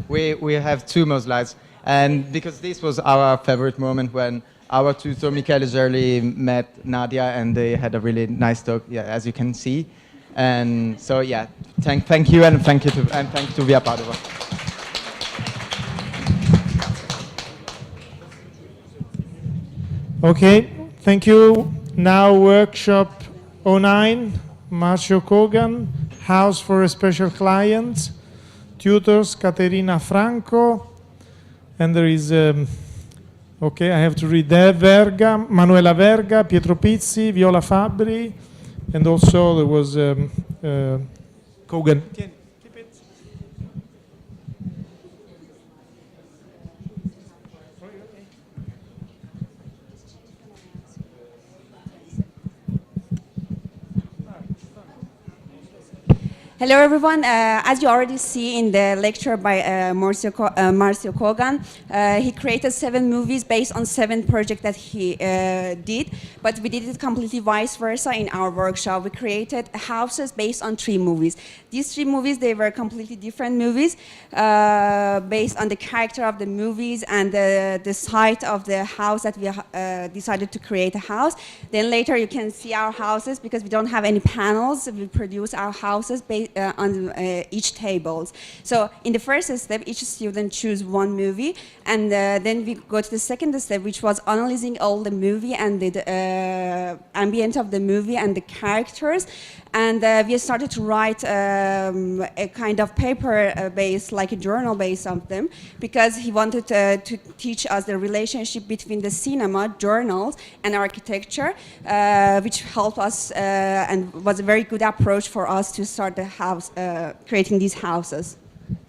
We have two more slides, and because this was our favorite moment when our tutor Michele Gerli met Nadia, and they had a really nice talk. Yeah, as you can see, and so yeah, thank you and thank you to Via Padova. Okay, thank you. Now workshop 09, Marcio Kogan, House for a Special Client, tutors Caterina Franco, and there is, okay, I have to read there, Verga, Manuela Verga, Pietro Pizzi, Viola Fabbri, and also there was Kogan. Hello, everyone. As you already see in the lecture by Marcio Kogan, he created 7 movies based on 7 projects that he did, but we did it completely vice versa in our workshop. We created houses based on 3 movies. These 3 movies, they were completely different movies based on the character of the movies and the site of the house that we decided to create a house. Then later you can see our houses because we don't have any panels. We produce our houses based on each tables. So in the first step, each student choose 1 movie, and then we go to the second step, which was analyzing all the movie and the ambient of the movie and the characters. And we started to write a kind of paper-based, like a journal-based of them, because he wanted to teach us the relationship between the cinema, journals, and architecture, which helped us and was a very good approach for us to start the house, creating these houses.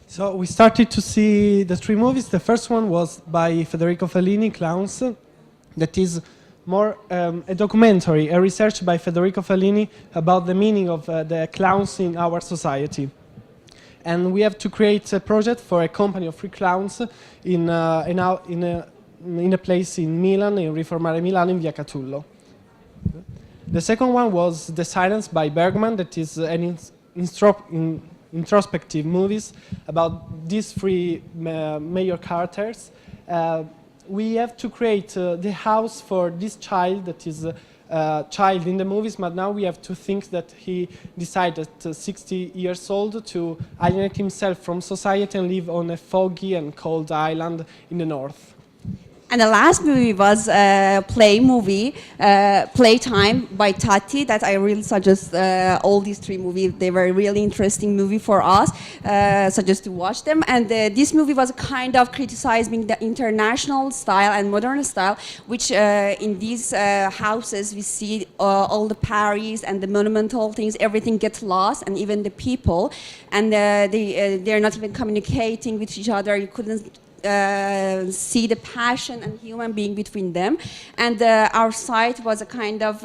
So we started to see the 3 movies. The first one was by Federico Fellini, Clowns, that is more a documentary, a research by Federico Fellini about the meaning of the clowns in our society. And we have to create a project for a company of 3 clowns in a place in Milan, in Riformare Milano, in Via Catullo. The second one was The Silence by Bergman, that is an introspective movies about these 3 major characters. We have to create the house for this child that is a child in the movies, but now we have to think that he decided at 60 years old to alienate himself from society and live on a foggy and cold island in the north. And the last movie was a Playtime by Tati, that I really suggest all these three movies. They were a really interesting movie for us, suggest to watch them. And this movie was kind of criticizing the international style and modern style, which in these houses we see all the Paris and the monumental things, everything gets lost, and even the people. And they're not even communicating with each other. You couldn't see the passion and human being between them. And our site was a kind of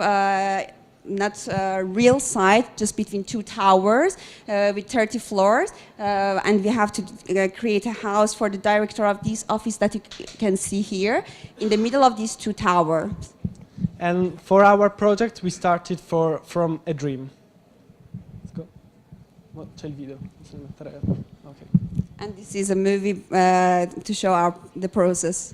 not a real site, just between two towers with 30 floors. And we have to create a house for the director of this office that you can see here in the middle of these two towers. And for our project, we started from a dream. Let's go. C'è il video. Okay. And this is a movie to show the process.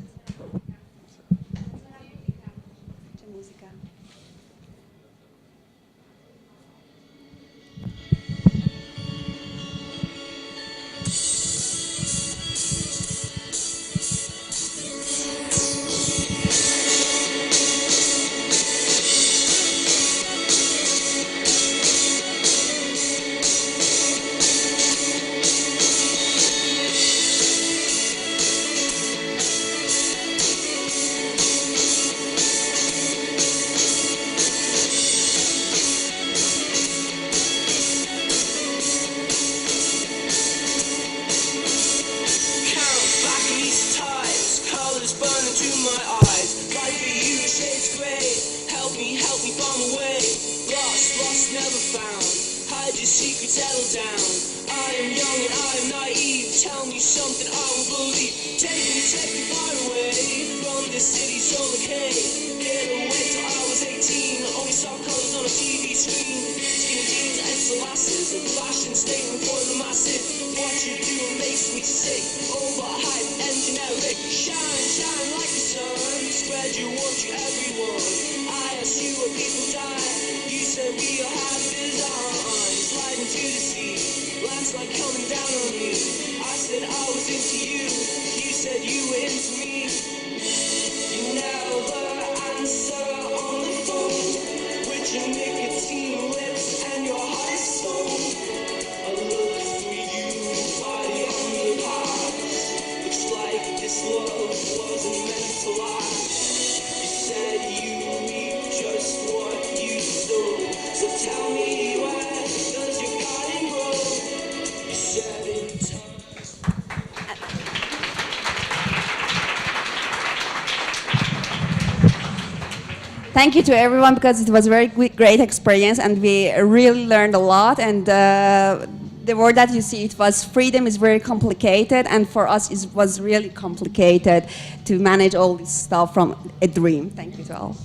Thank you to everyone, because it was a very great experience and we really learned a lot. And the word that you see, it was freedom, is very complicated, and for us it was really complicated to manage all this stuff from a dream. Thank you to all.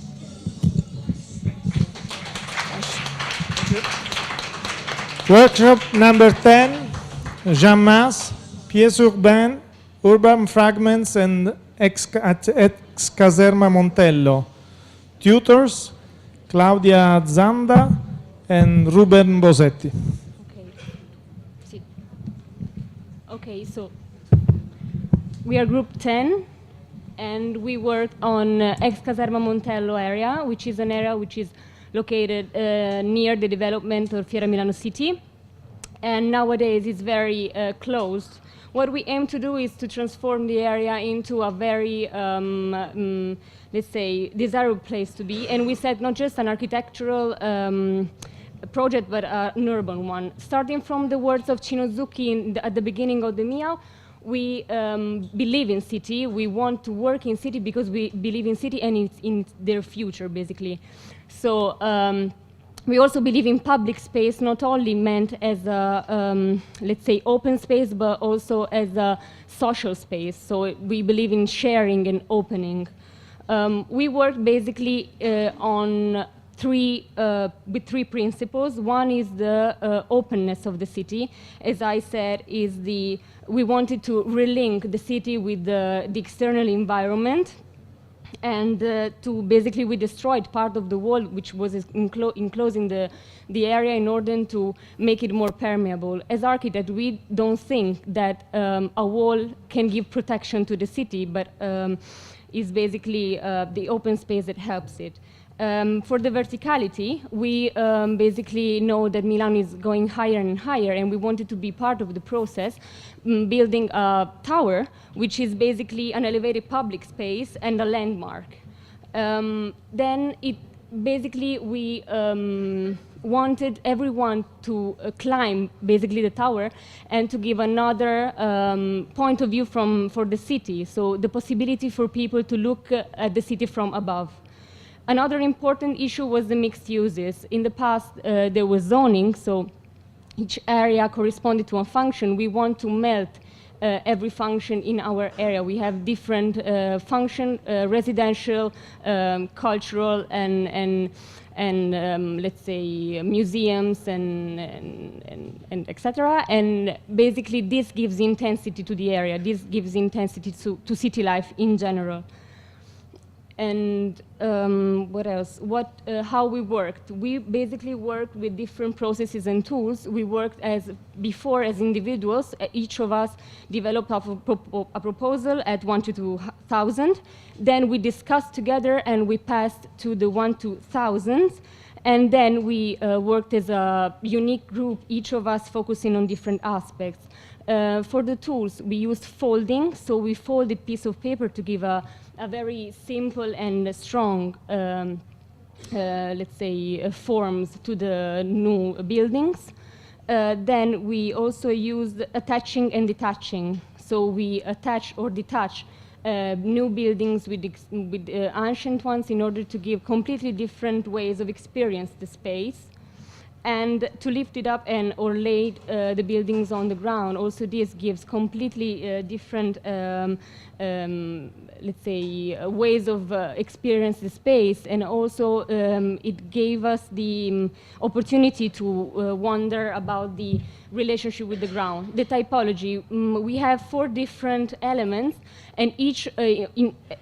Workshop number 10, Jean Mas, Pièces urbaines, Urban Fragments and Ex-Caserma Montello. Tutors, Claudia Zanda and Ruben Bosetti. Okay, so we are group 10 and we work on Ex-Caserma Montello area, which is an area which is located near the development of Fiera Milano City. And nowadays it's very closed. What we aim to do is to transform the area into a very, let's say, desirable place to be. And we set not just an architectural project, but an urban one. Starting from the words of Chinozuki at the beginning of the Miaw, we believe in city. We want to work in city because we believe in city and in their future, basically. So we also believe in public space, not only meant as a, let's say, open space, but also as a social space. So we believe in sharing and opening. We work basically with three principles. One is the openness of the city. As I said, we wanted to relink the city with the external environment. And we destroyed part of the wall which was enclosing the area in order to make it more permeable. As architects, we don't think that a wall can give protection to the city, but is basically the open space that helps it. For the verticality, we basically know that Milan is going higher and higher, and we wanted to be part of the process, building a tower, which is basically an elevated public space and a landmark. Then basically we wanted everyone to climb basically the tower and to give another point of view for the city, so the possibility for people to look at the city from above. Another important issue was the mixed uses. In the past, there was zoning, so each area corresponded to a function. We want to melt every function in our area. We have different function, residential, cultural, and let's say museums and etc. And basically, this gives intensity to the area. This gives intensity to city life in general. And what else? How we worked? We basically worked with different processes and tools. We worked as individuals. Each of us developed a proposal at 1 to 2,000. Then we discussed together and we passed to the 1 to 1,000. And then we worked as a unique group, each of us focusing on different aspects. For the tools, we used folding. So we folded piece of paper to give a very simple and strong, let's say, forms to the new buildings. Then we also used attaching and detaching. So we attach or detach new buildings with ancient ones in order to give completely different ways of experience the space. And to lift it up or lay the buildings on the ground. Also, this gives completely different, let's say, ways of experience the space. And also, it gave us the opportunity to wonder about the relationship with the ground. The typology, we have 4 different elements, and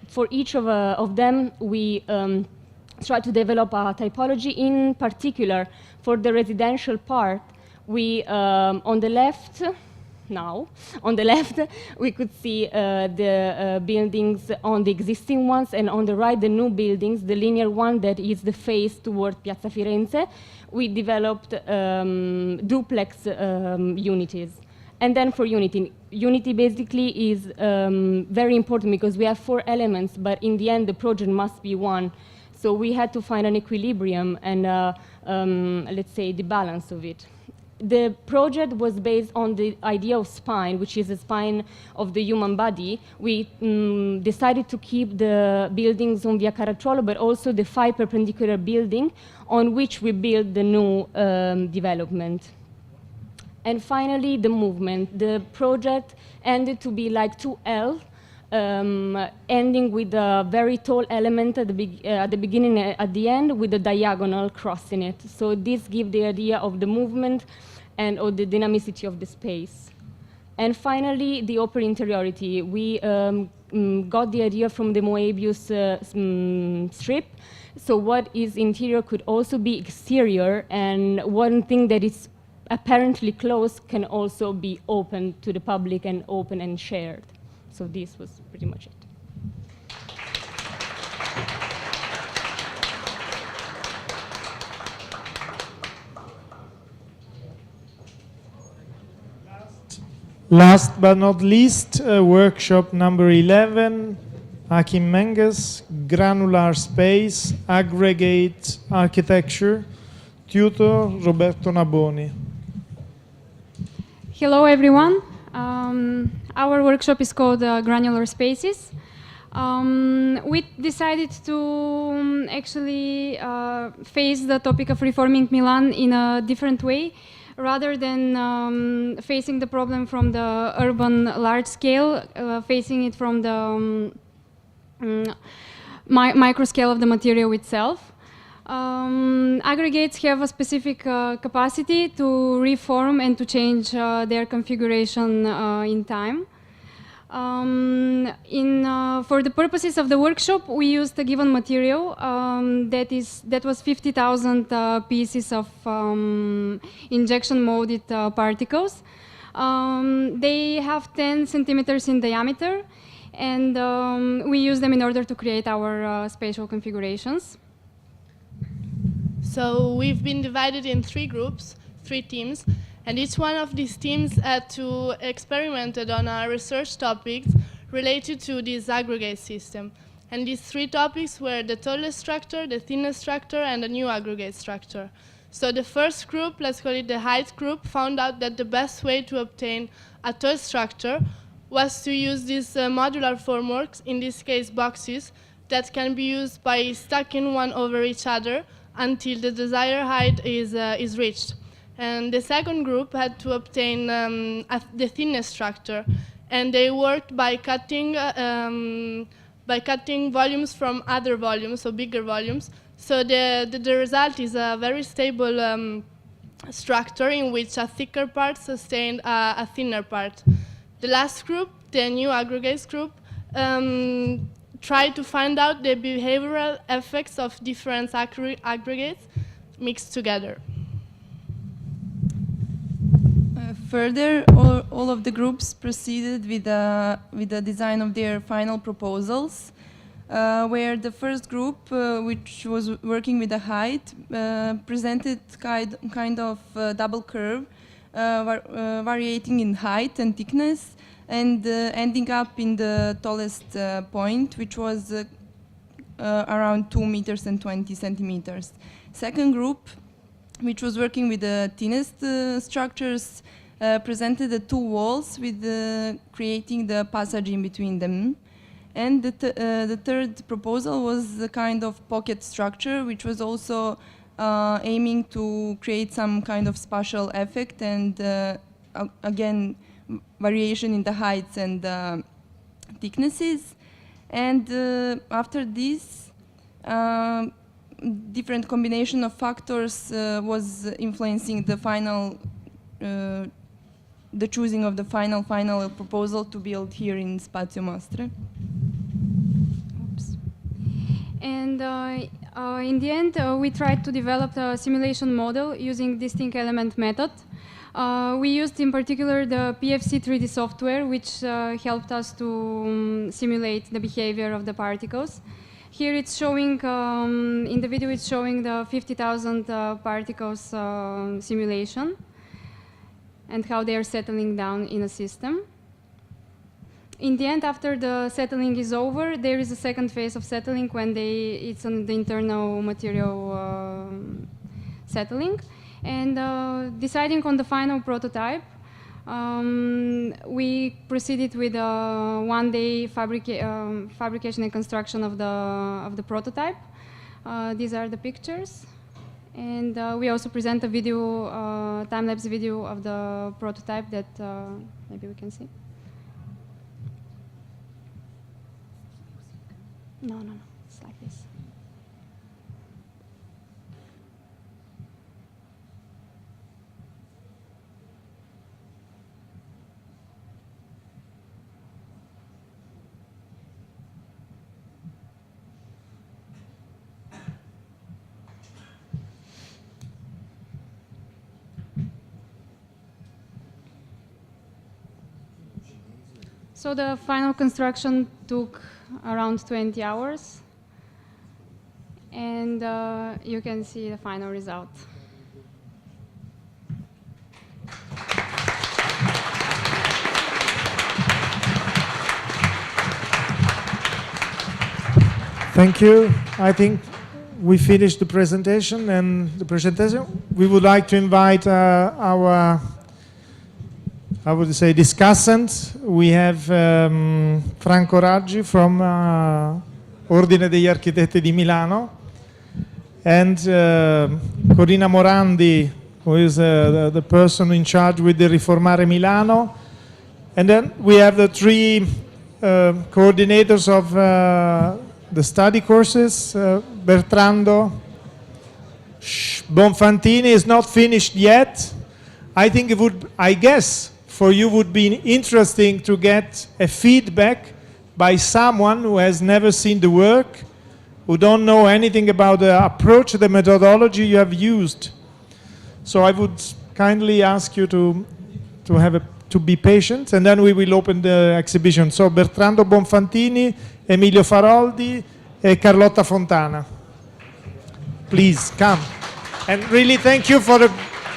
for each of them, we try to develop a typology. In particular, for the residential part, we, on the left, we could see the buildings on the existing ones, and on the right, the new buildings, the linear one that is the face toward Piazza Firenze. We developed duplex unities. And then for unity basically is very important because we have 4 elements, but in the end, the project must be one. So we had to find an equilibrium and, let's say, the balance of it. The project was based on the idea of spine, which is the spine of the human body. We decided to keep the buildings on Via Caracciolo, but also the 5 perpendicular building on which we built the new development. And finally, the movement. The project ended to be like 2L, ending with a very tall element at the beginning and at the end with a diagonal crossing it. So this gives the idea of the movement and of the dynamicity of the space. And finally, the upper interiority. We got the idea from the Moebius strip. So what is interior could also be exterior, and one thing that is apparently closed can also be open to the public and open and shared. So this was pretty much it. Last but not least, workshop number 11, Hakim Menges, Granular Space, Aggregate Architecture, tutor Roberto Naboni. Hello, everyone. Our workshop is called Granular Spaces. We decided to actually face the topic of reforming Milan in a different way, rather than facing the problem from the urban large scale, facing it from the micro scale of the material itself. Aggregates have a specific capacity to reform and to change their configuration in time. For the purposes of the workshop, we used a given material that was 50,000 pieces of injection molded particles. They have 10 centimeters in diameter, And we use them in order to create our spatial configurations. So we've been divided in 3 groups, 3 teams, and each one of these teams had to experiment on research topics related to this aggregate system. And these 3 topics were the tallest structure, the thinnest structure, and the new aggregate structure. So the first group, let's call it the height group, found out that the best way to obtain a tall structure was to use these modular formworks, in this case boxes, that can be used by stacking one over each other until the desired height is reached. And the second group had to obtain the thinnest structure, and they worked by cutting volumes from other volumes, so bigger volumes. So the result is a very stable structure in which a thicker part sustained a thinner part. The last group, the new aggregates group, tried to find out the behavioral effects of different aggregates mixed together. Further, all of the groups proceeded with the design of their final proposals, where the first group, which was working with the height, presented kind of double curve, varying in height and thickness, and ending up in the tallest point, which was around 2 meters and 20 centimeters. Second group, which was working with the thinnest structures, presented the 2 walls with creating the passage in between them. And the third proposal was a kind of pocket structure, which was also aiming to create some kind of spatial effect and, again, variation in the heights and thicknesses. And after this, different combination of factors was influencing the final, the choosing of the final proposal to build here in Spazio Mostre. Oops. And in the end, we tried to develop a simulation model using distinct element method. We used in particular the PFC 3D software, which helped us to simulate the behavior of the particles. Here it's showing, in the video it's showing the 50,000 particles simulation and how they are settling down in a system. In the end, after the settling is over, there is a second phase of settling when it's on the internal material settling. And deciding on the final prototype, we proceeded with a one-day fabrication and construction of the prototype. These are the pictures. And we also present a video, time-lapse video of the prototype that maybe we can see. No, it's like this. So the final construction took around 20 hours, and you can see the final result. Thank you. I think we finished the presentation, we would like to invite our, I would say, discussant. We have Franco Raggi from Ordine degli Architetti di Milano, and Corina Morandi, who is the person in charge with the Riformare Milano. And then we have the 3 coordinators of the study courses. Bertrando Bonfantini is not finished yet. I think it would, I guess, for you would be interesting to get a feedback by someone who has never seen the work, who don't know anything about the approach, the methodology you have used. So I would kindly ask you to to be patient, and then we will open the exhibition. So Bertrando Bonfantini, Emilio Faroldi, and Carlotta Fontana. Please come. And really thank you for the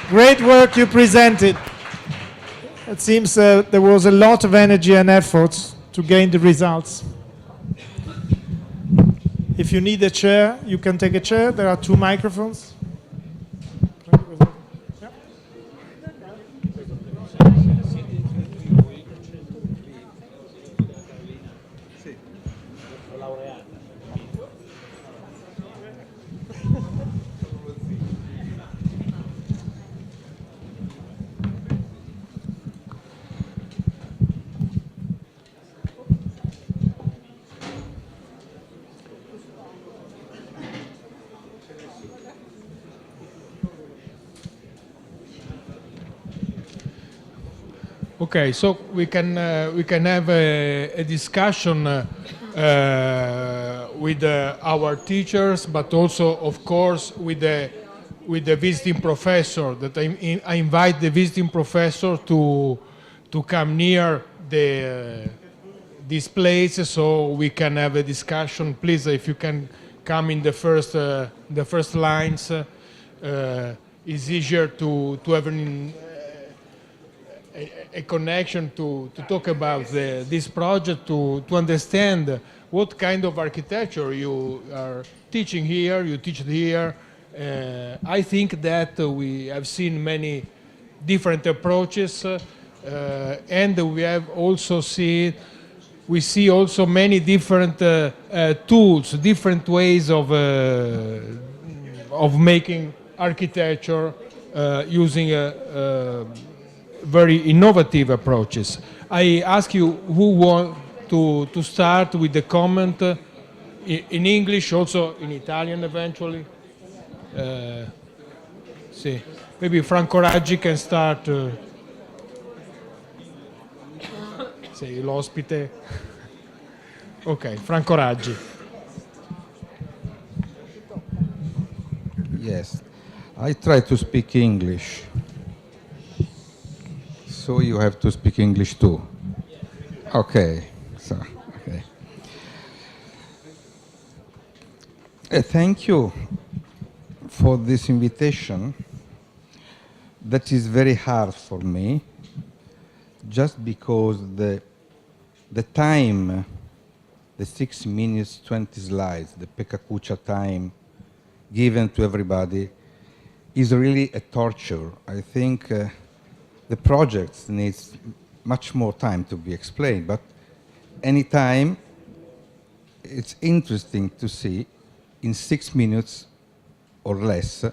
great work you presented. It seems there was a lot of energy and efforts to gain the results. If you need a chair, you can take a chair. There are 2 microphones. Okay, so we can have a discussion with our teachers, but also, of course, with the visiting professor. That I invite the visiting professor to come near this place, so we can have a discussion. Please, if you can come in the first lines, it's easier to have a connection to talk about this project, to understand what kind of architecture you are teaching here, you teach here. I think that we have seen many different approaches, and we see also many different tools, different ways of making architecture using very innovative approaches. I ask you who want to start with the comment in English, also in Italian eventually. Sì. Maybe Franco Raggi can start. Sei l'ospite. Ok, Franco Raggi. Yes, I try to speak English. So you have to speak English too. Okay. So, okay. Thank you for this invitation. That is very hard for me, just because the time, the 6 minutes, 20 slides, the Pekakucha time given to everybody is really a torture. I think the project needs much more time to be explained, but anytime it's interesting to see in 6 minutes or less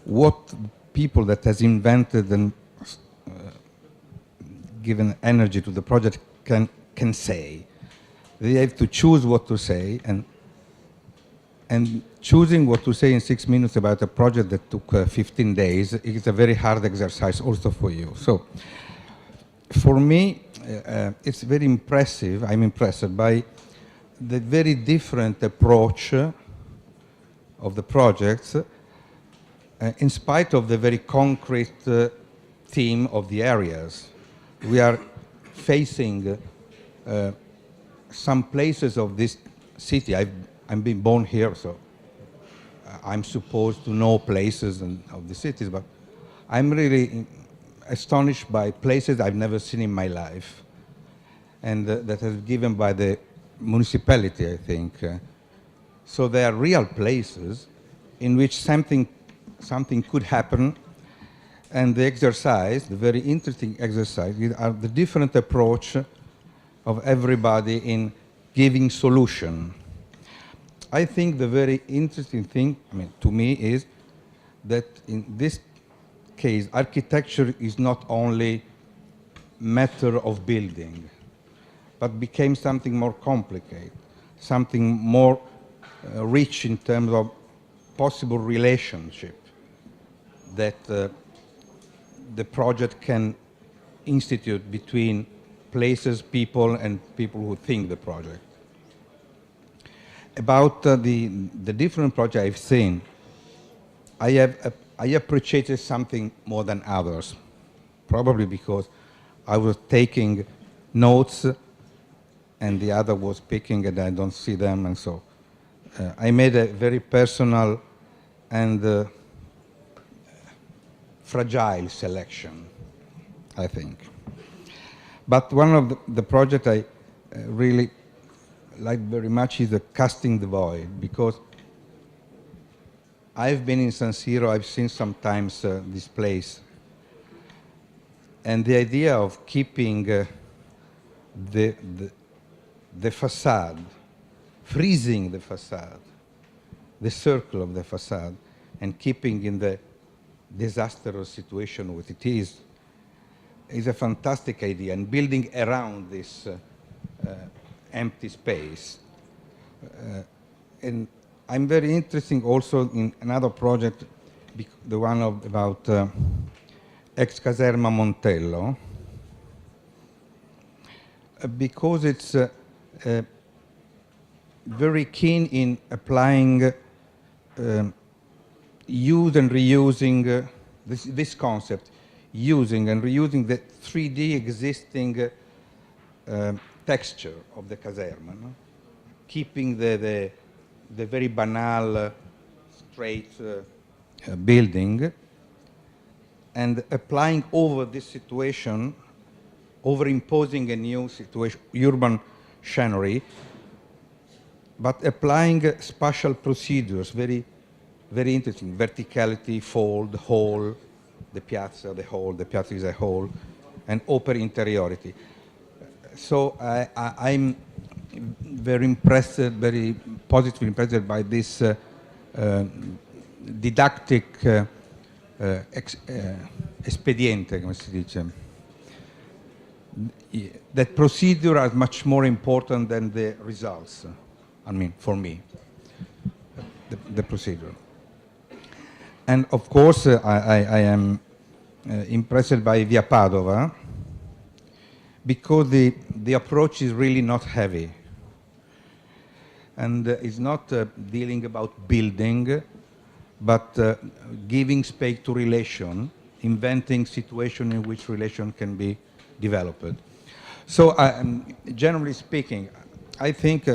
what people that has invented and given energy to the project can say. They have to choose what to say, and choosing what to say in 6 minutes about a project that took 15 days is a very hard exercise also for you. So for me, it's very impressive. I'm impressed by the very different approach of the projects, in spite of the very concrete theme of the areas. We are facing some places of this city. I'm being born here, so I'm supposed to know places of the cities, but I'm really astonished by places I've never seen in my life, and that is given by the municipality, I think. So they are real places in which something could happen, and the exercise, the very interesting exercise, are the different approach of everybody in giving solution. I think the very interesting thing, to me, is that in this case, architecture is not only matter of building, but became something more complicated, something more rich in terms of possible relationship that the project can institute between places, people, and people who think the project. About the different projects I've seen, I appreciated something more than others, probably because I was taking notes and the other was speaking and I don't see them, and so I made a very personal and fragile selection, I think. But one of the projects I really like very much is the Casting the Void, because I've been in San Siro, I've seen sometimes this place, and the idea of keeping the facade, freezing the facade, the circle of the facade, and keeping in the disastrous situation what it is a fantastic idea, and building around this empty space. And I'm very interested also in another project, the one about ex Caserma Montello, because it's very keen in applying use and reusing this concept, using and reusing the 3D existing texture of the caserma, no? Keeping the very banal, straight building, and applying over this situation, over imposing a new situation, urban scenery, but applying spatial procedures, very interesting, verticality, fold, hall, the piazza is a hall, and open interiority. So I'm very impressed, very positively impressed by this didactic expediente, come si dice. That procedure is much more important than the results. I mean, for me, the procedure. And of course, I am impressed by Via Padova, because the approach is really not heavy. And it's not dealing about building, but giving space to relation, inventing situation in which relation can be developed. So generally speaking, I think,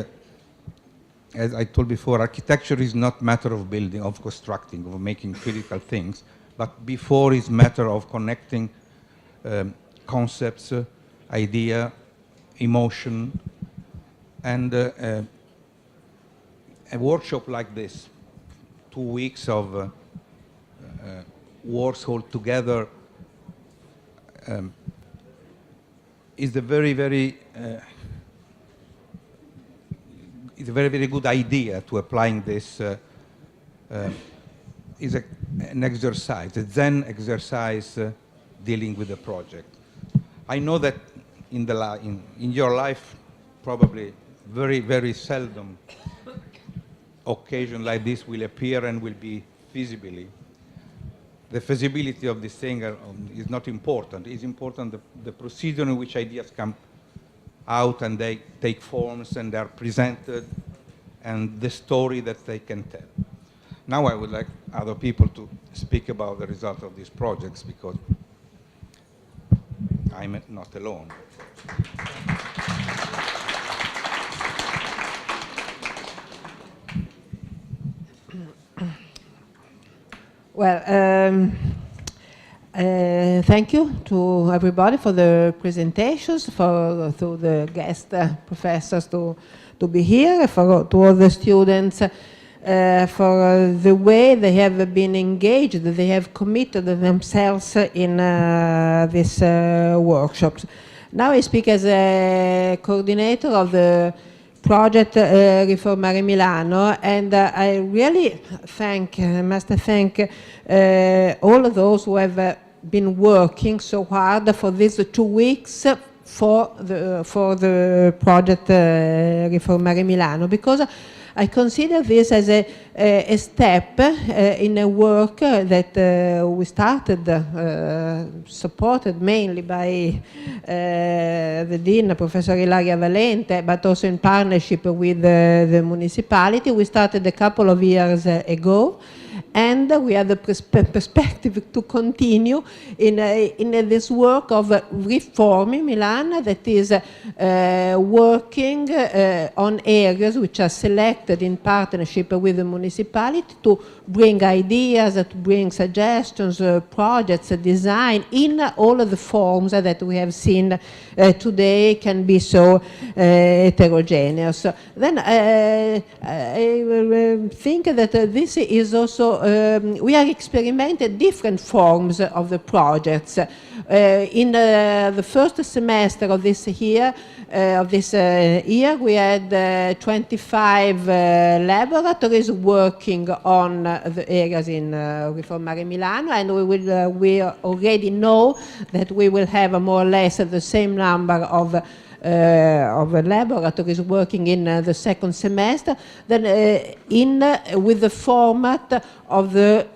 as I told before, architecture is not matter of building, of constructing, of making critical things, but before is matter of connecting concepts, idea, emotion, and a workshop like this, 2 weeks of works all together, is a very good idea to applying this. Is an exercise, a Zen exercise dealing with the project. I know that in your life, probably very seldom occasion like this will appear and will be feasibly. The feasibility of this thing is not important. It's important the procedure in which ideas come out and they take forms and they are presented, and the story that they can tell. Now I would like other people to speak about the result of these projects, because I'm not alone. Well, thank you to everybody for the presentations, to the guest professors to be here, to all the students, for the way they have been engaged, they have committed themselves in these workshops. Now I speak as a coordinator of the project Riformare Milano, and I really must thank all of those who have been working so hard for these 2 weeks for the project Riformare Milano, because I consider this as a step in a work that we started, supported mainly by the Dean, Professor Ilaria Valente, but also in partnership with the municipality. We started a couple of years ago, and we have the perspective to continue in this work of reforming Milan, that is working on areas which are selected in partnership with the municipality to bring ideas, to bring suggestions, projects, design in all of the forms that we have seen today can be so heterogeneous. Then I think that this is also, we are experimenting different forms of the projects. In the first semester of this year, we had 25 laboratories working on the areas in Riformare Milano, and we already know that we will have more or less the same number of laboratories working in the second semester, then with the format of the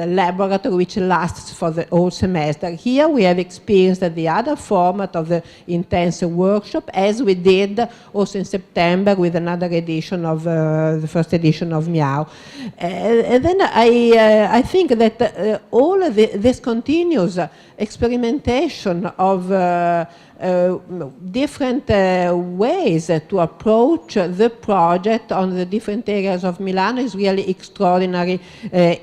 laboratory which lasts for the whole semester. Here we have experienced the other format of the intensive workshop, as we did also in September with another edition of the first edition of Miaw. And then I think that all of this continuous experimentation of different ways to approach the project on the different areas of Milano is really extraordinarily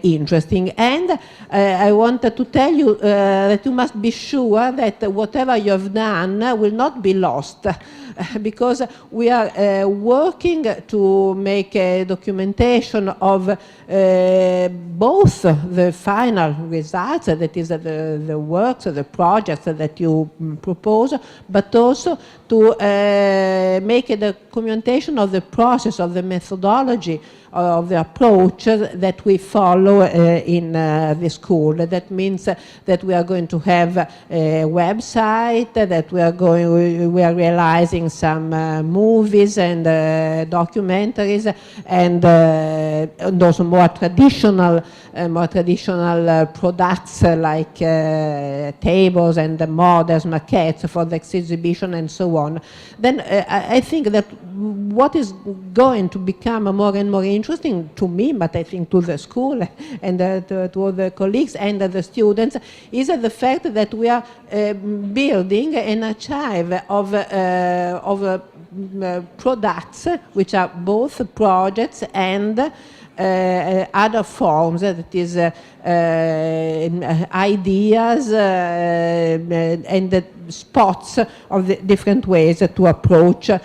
interesting. And I wanted to tell you that you must be sure that whatever you have done will not be lost. Because we are working to make a documentation of both the final results, that is the works, the projects that you propose, but also to make a documentation of the process, of the methodology, of the approach that we follow in the school. That means that we are going to have a website, that we are realizing some movies and documentaries, and also more traditional products like tables and models, maquettes for the exhibition and so on. Then I think that what is going to become more and more interesting to me, but I think to the school and to all the colleagues and the students, is the fact that we are building an archive of products which are both projects and other forms, that is ideas and spots of the different ways to approach the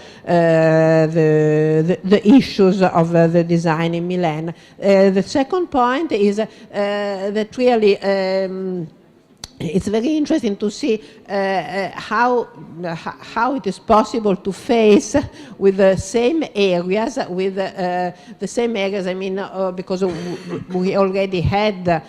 issues of the design in Milan. The second point is that really it's very interesting to see how it is possible to face with the same areas, I mean, because we already had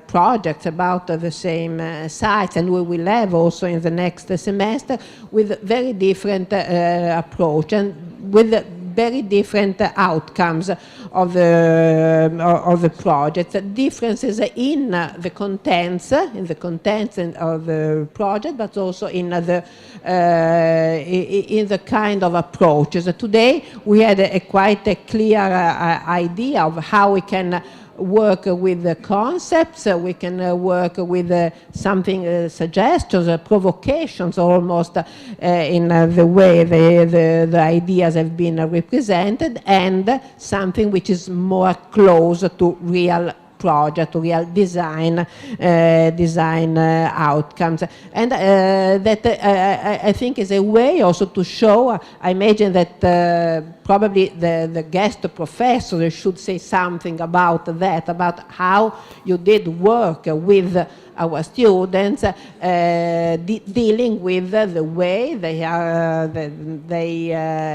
projects about the same sites, and we will have also in the next semester with very different approach and with very different outcomes of the project. Differences in the contents of the project, but also in the kind of approaches. Today we had a quite a clear idea of how we can work with the concepts, we can work with something, suggestions, provocations almost in the way the ideas have been represented, and something which is more close to real project, real design outcomes. And that I think is a way also to show, I imagine that probably the guest professor should say something about that, about how you did work with our students, dealing with the way they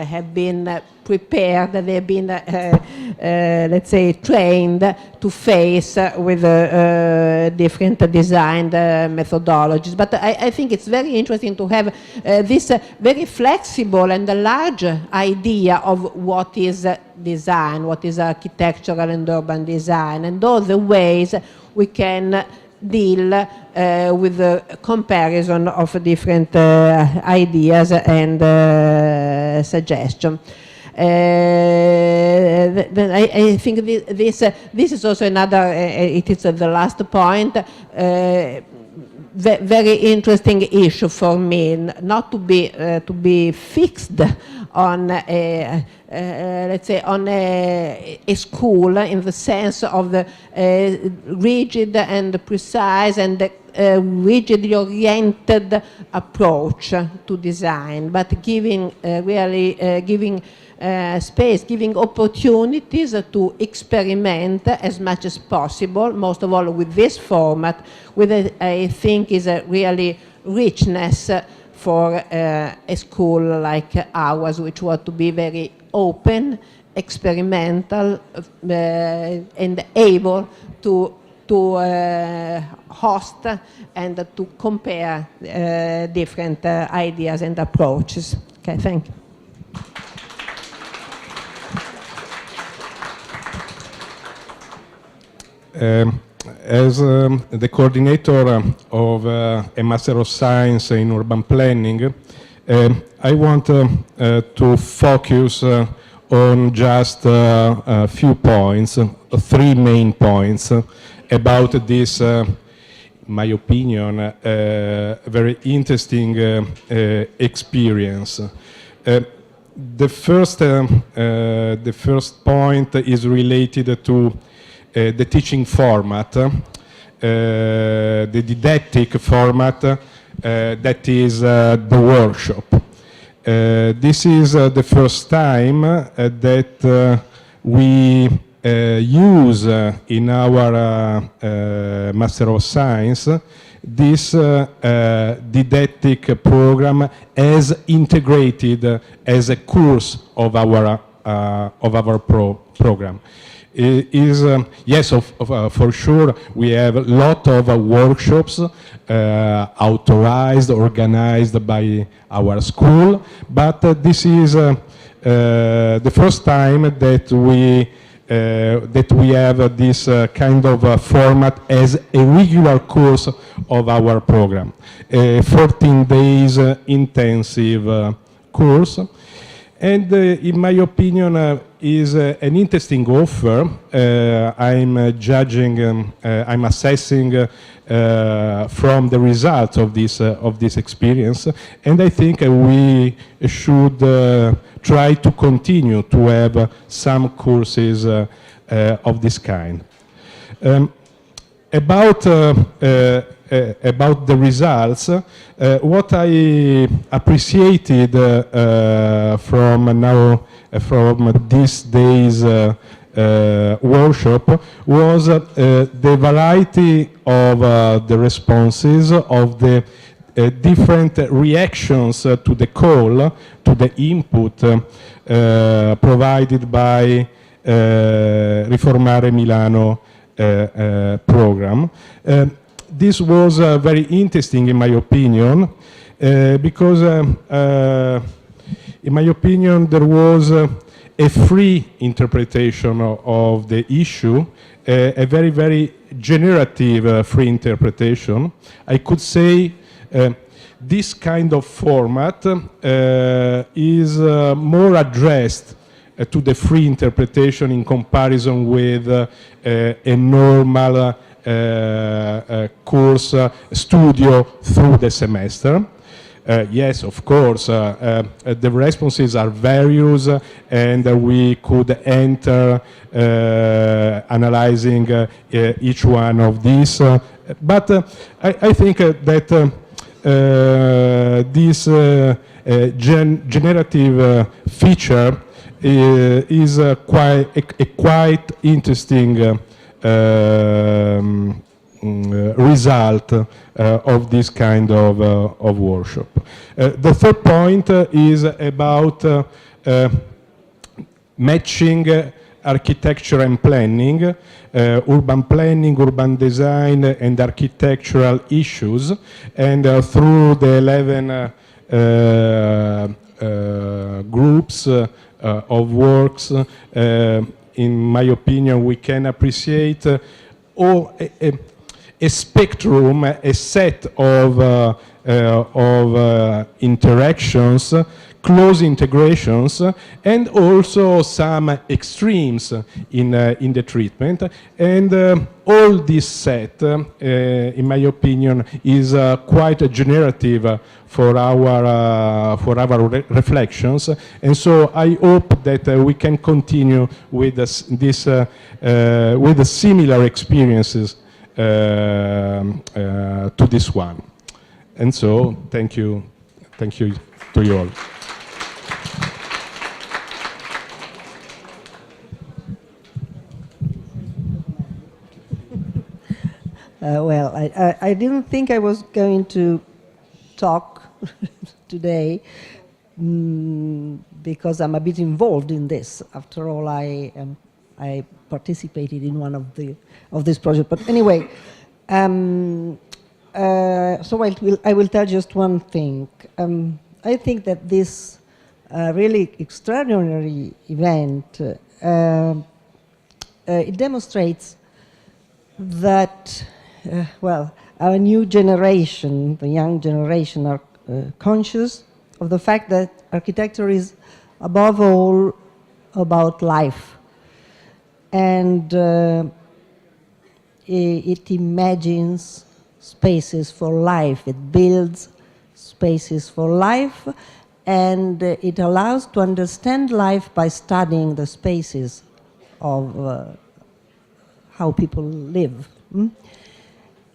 have been prepared, they have been, let's say, trained to face with different designed methodologies. But I think it's very interesting to have this very flexible and large idea of what is design, what is architectural and urban design, and all the ways we can deal with the comparison of different ideas and suggestions. Then I think this is also another, it is the last point, very interesting issue for me, not to be fixed on let's say on a school in the sense of the rigid and precise and rigidly oriented approach to design, but giving giving space, giving opportunities to experiment as much as possible, most of all with this format, with I think is a really richness for a school like ours, which want to be very open, experimental, and able to host and to compare different ideas and approaches. Okay, thank you. As the coordinator of a Master of Science in Urban Planning, I want to focus on just a few points, three main points about this, in my opinion, very interesting experience. The first point is related to the teaching format, the didactic format that is the workshop. This is the first time that we use in our Master of Science this didactic program as integrated as a course of our program. Yes, for sure, we have a lot of workshops authorized, organized by our school, but this is the first time that we have this kind of format as a regular course of our program, a 14 days intensive course. And in my opinion, is an interesting offer. I'm judging, I'm assessing from the results of this experience, and I think we should try to continue to have some courses of this kind. About the results, what I appreciated from this day's workshop was the variety of the responses, of the different reactions to the call, to the input provided by Riformare Milano program. This was very interesting in my opinion, because in my opinion there was a free interpretation of the issue, a very, very generative free interpretation. I could say this kind of format is more addressed to the free interpretation in comparison with a normal course studio through the semester. Yes, of course, the responses are various, and we could enter analyzing each one of these. But I think that this generative feature is a quite interesting result of this kind of workshop. The third point is about matching architecture and planning, urban planning, urban design, and architectural issues. And through the 11 groups of works, in my opinion, we can appreciate a spectrum, a set of interactions close integrations and also some extremes in the treatment. And all this set, in my opinion, is quite generative for our reflections. And so I hope that we can continue with with similar experiences to this one. And so, thank you to you all. Well, I didn't think I was going to talk today because I'm a bit involved in this. After all, I participated in one of this project. But anyway, so I will tell just one thing. I think that this really extraordinary event it demonstrates that well, our new generation, the young generation, are conscious of the fact that architecture is above all about life. And it imagines spaces for life, it builds spaces for life, and it allows to understand life by studying the spaces of how people live.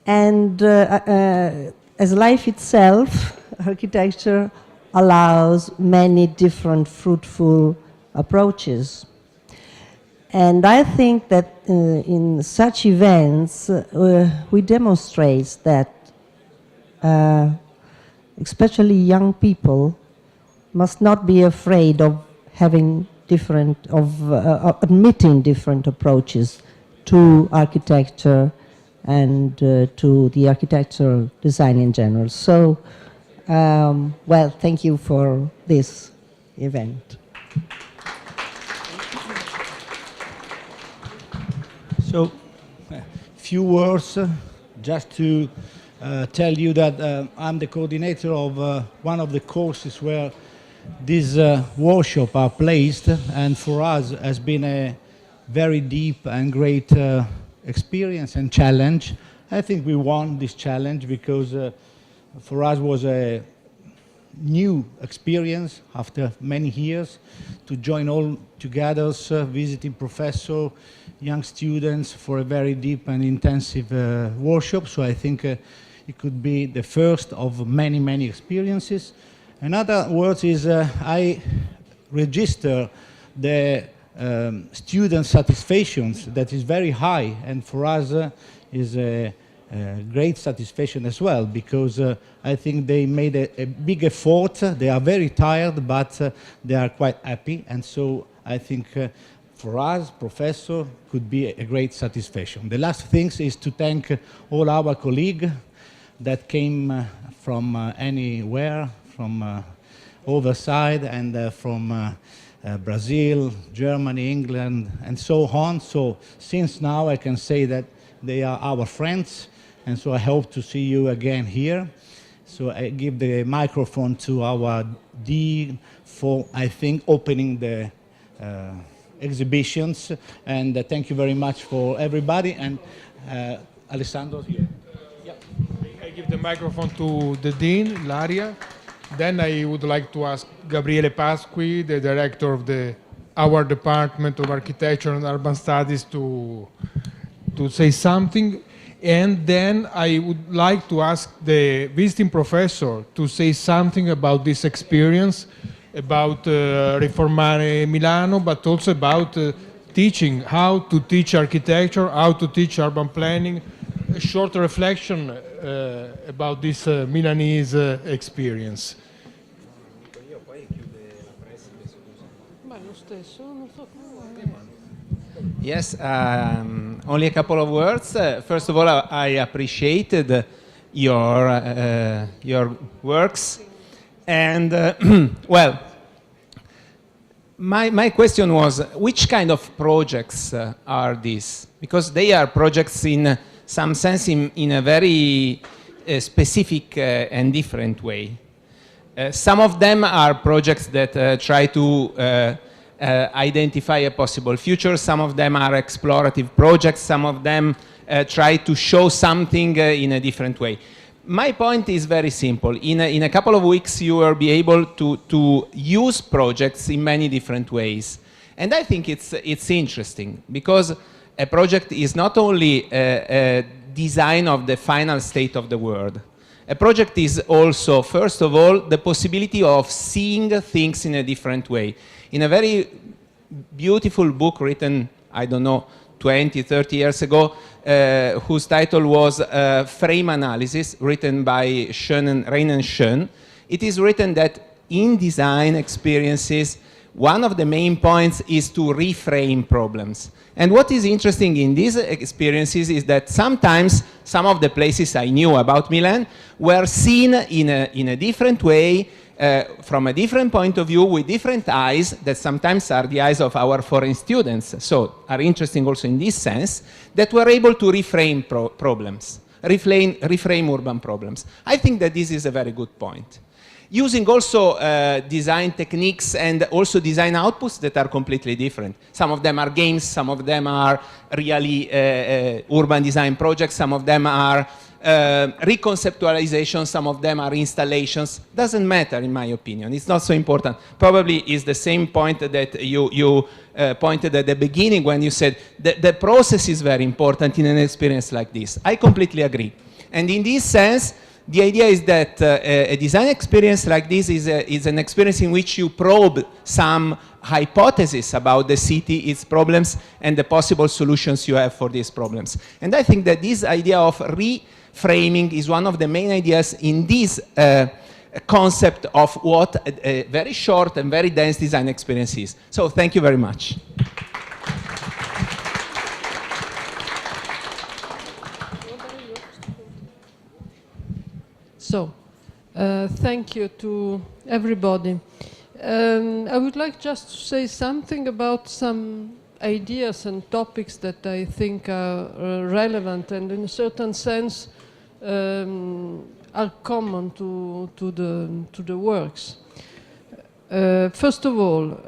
And as life itself, architecture allows many different fruitful approaches. And I think that in such events, we demonstrate that especially young people must not be afraid of having admitting different approaches to architecture and to the architectural design in general. So, well, thank you for this event. So, a few words just to tell you that I'm the coordinator of one of the courses where these workshops are placed, and for us has been a very deep and great experience and challenge. I think we won this challenge because for us was a new experience after many years to join all together, visiting professors, young students for a very deep and intensive workshop. So I think it could be the first of many, many experiences. Another word is I register the student satisfaction that is very high, and for us is a great satisfaction as well, because I think they made a big effort. They are very tired, but they are quite happy, and so I think for us, professor, could be a great satisfaction. The last thing is to thank all our colleagues that came from anywhere, from overside, and from Brazil, Germany, England, and so on. So since now I can say that they are our friends, and so I hope to see you again here. So I give the microphone to our Dean for, I think, opening the exhibitions, and thank you very much for everybody. And Alessandro here. I give the microphone to the Dean, Laria. Then I would like to ask Gabriele Pasqui, the director of our Department of Architecture and Urban Studies, to say something. And then I would like to ask the visiting professor to say something about this experience, about Riformare Milano, but also about teaching, how to teach architecture, how to teach urban planning. A short reflection about this Milanese experience. Yes, only a couple of words. First of all, I appreciated your works, and well, my question was, which kind of projects are these? Because they are projects in some sense in a very specific and different way. Some of them are projects that try to identify a possible future. Some of them are explorative projects. Some of them try to show something in a different way. My point is very simple. In a couple of weeks, you will be able to use projects in many different ways. And I think it's interesting because a project is not only a design of the final state of the world. A project is also, first of all, the possibility of seeing things in a different way. In a very beautiful book written, I don't know, 20, 30 years ago, whose title was Frame Analysis, written by Rein and Schön, it is written that in design experiences, one of the main points is to reframe problems. And what is interesting in these experiences is that sometimes some of the places I knew about Milan were seen in a different way, from a different point of view, with different eyes that sometimes are the eyes of our foreign students, so are interesting also in this sense, that were able to reframe problems, reframe urban problems. I think that this is a very good point. Using also design techniques and also design outputs that are completely different. Some of them are games, some of them are really urban design projects, some of them are reconceptualization, some of them are installations. Doesn't matter in my opinion, it's not so important. Probably is the same point that you pointed at the beginning when you said that the process is very important in an experience like this. I completely agree. And in this sense, the idea is that a design experience like this is an experience in which you probe some hypotheses about the city, its problems, and the possible solutions you have for these problems. And I think that this idea of reframing is one of the main ideas in this concept of what a very short and very dense design experience is. So thank you very much. So, thank you to everybody. I would like just to say something about some ideas and topics that I think are relevant and in a certain sense are common to the works. First of all,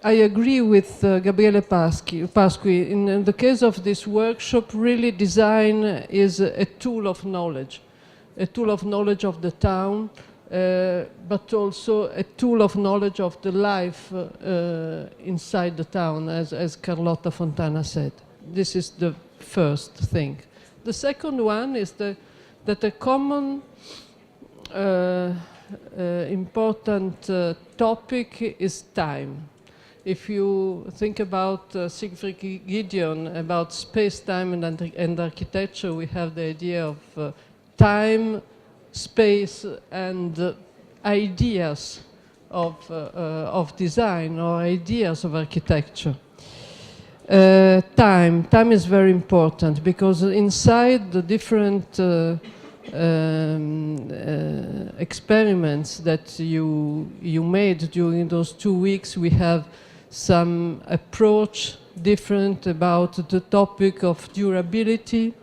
I agree with Gabriele Pasqui. In the case of this workshop, really design is a tool of knowledge of the town, but also a tool of knowledge of the life inside the town, as Carlotta Fontana said. This is the first thing. The second one is that a common important topic is time. If you think about Siegfried Gideon, about space-time and architecture, we have the idea of time, space, and ideas of design or ideas of architecture. Time is very important because inside the different experiments that you made during those 2 weeks, we have some approach different about the topic of durability,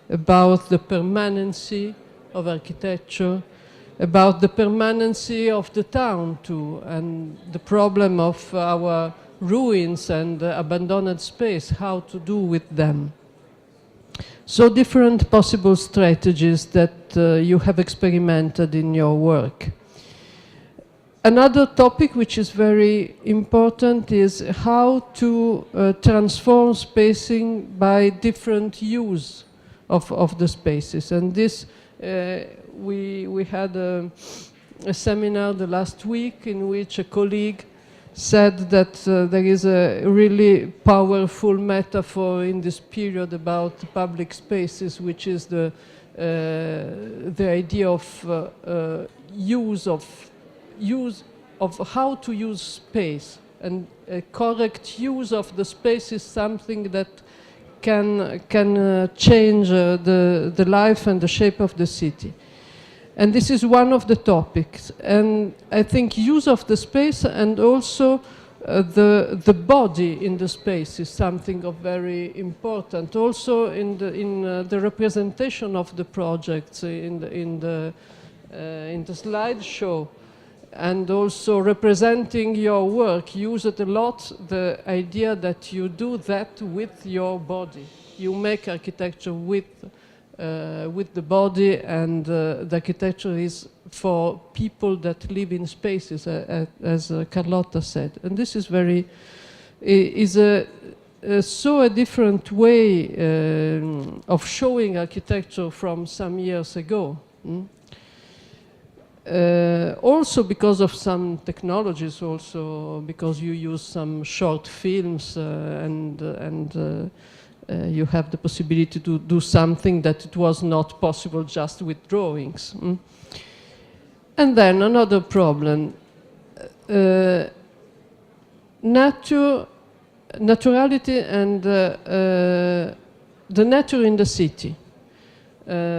about the permanency of architecture, about the permanency of the town too, and the problem of our ruins and abandoned space, how to do with them. So different possible strategies that you have experimented in your work. Another topic which is very important is how to transform spacing by different use of the spaces. And this, we had a seminar the last week in which a colleague said that there is a really powerful metaphor in this period about public spaces, which is the idea of use of how to use space, and a correct use of the space is something that can change the life and the shape of the city. And this is one of the topics. And I think use of the space and also the body in the space is something of very important. Also in the representation of the projects, in the in the slideshow, and also representing your work, used a lot the idea that you do that with your body. You make architecture with the body, and the architecture is for people that live in spaces, as Carlotta said. And this is so a different way of showing architecture from some years ago. Also because of some technologies, also because you use some short films and you have the possibility to do something that it was not possible just with drawings. And then another problem, naturality and the nature in the city.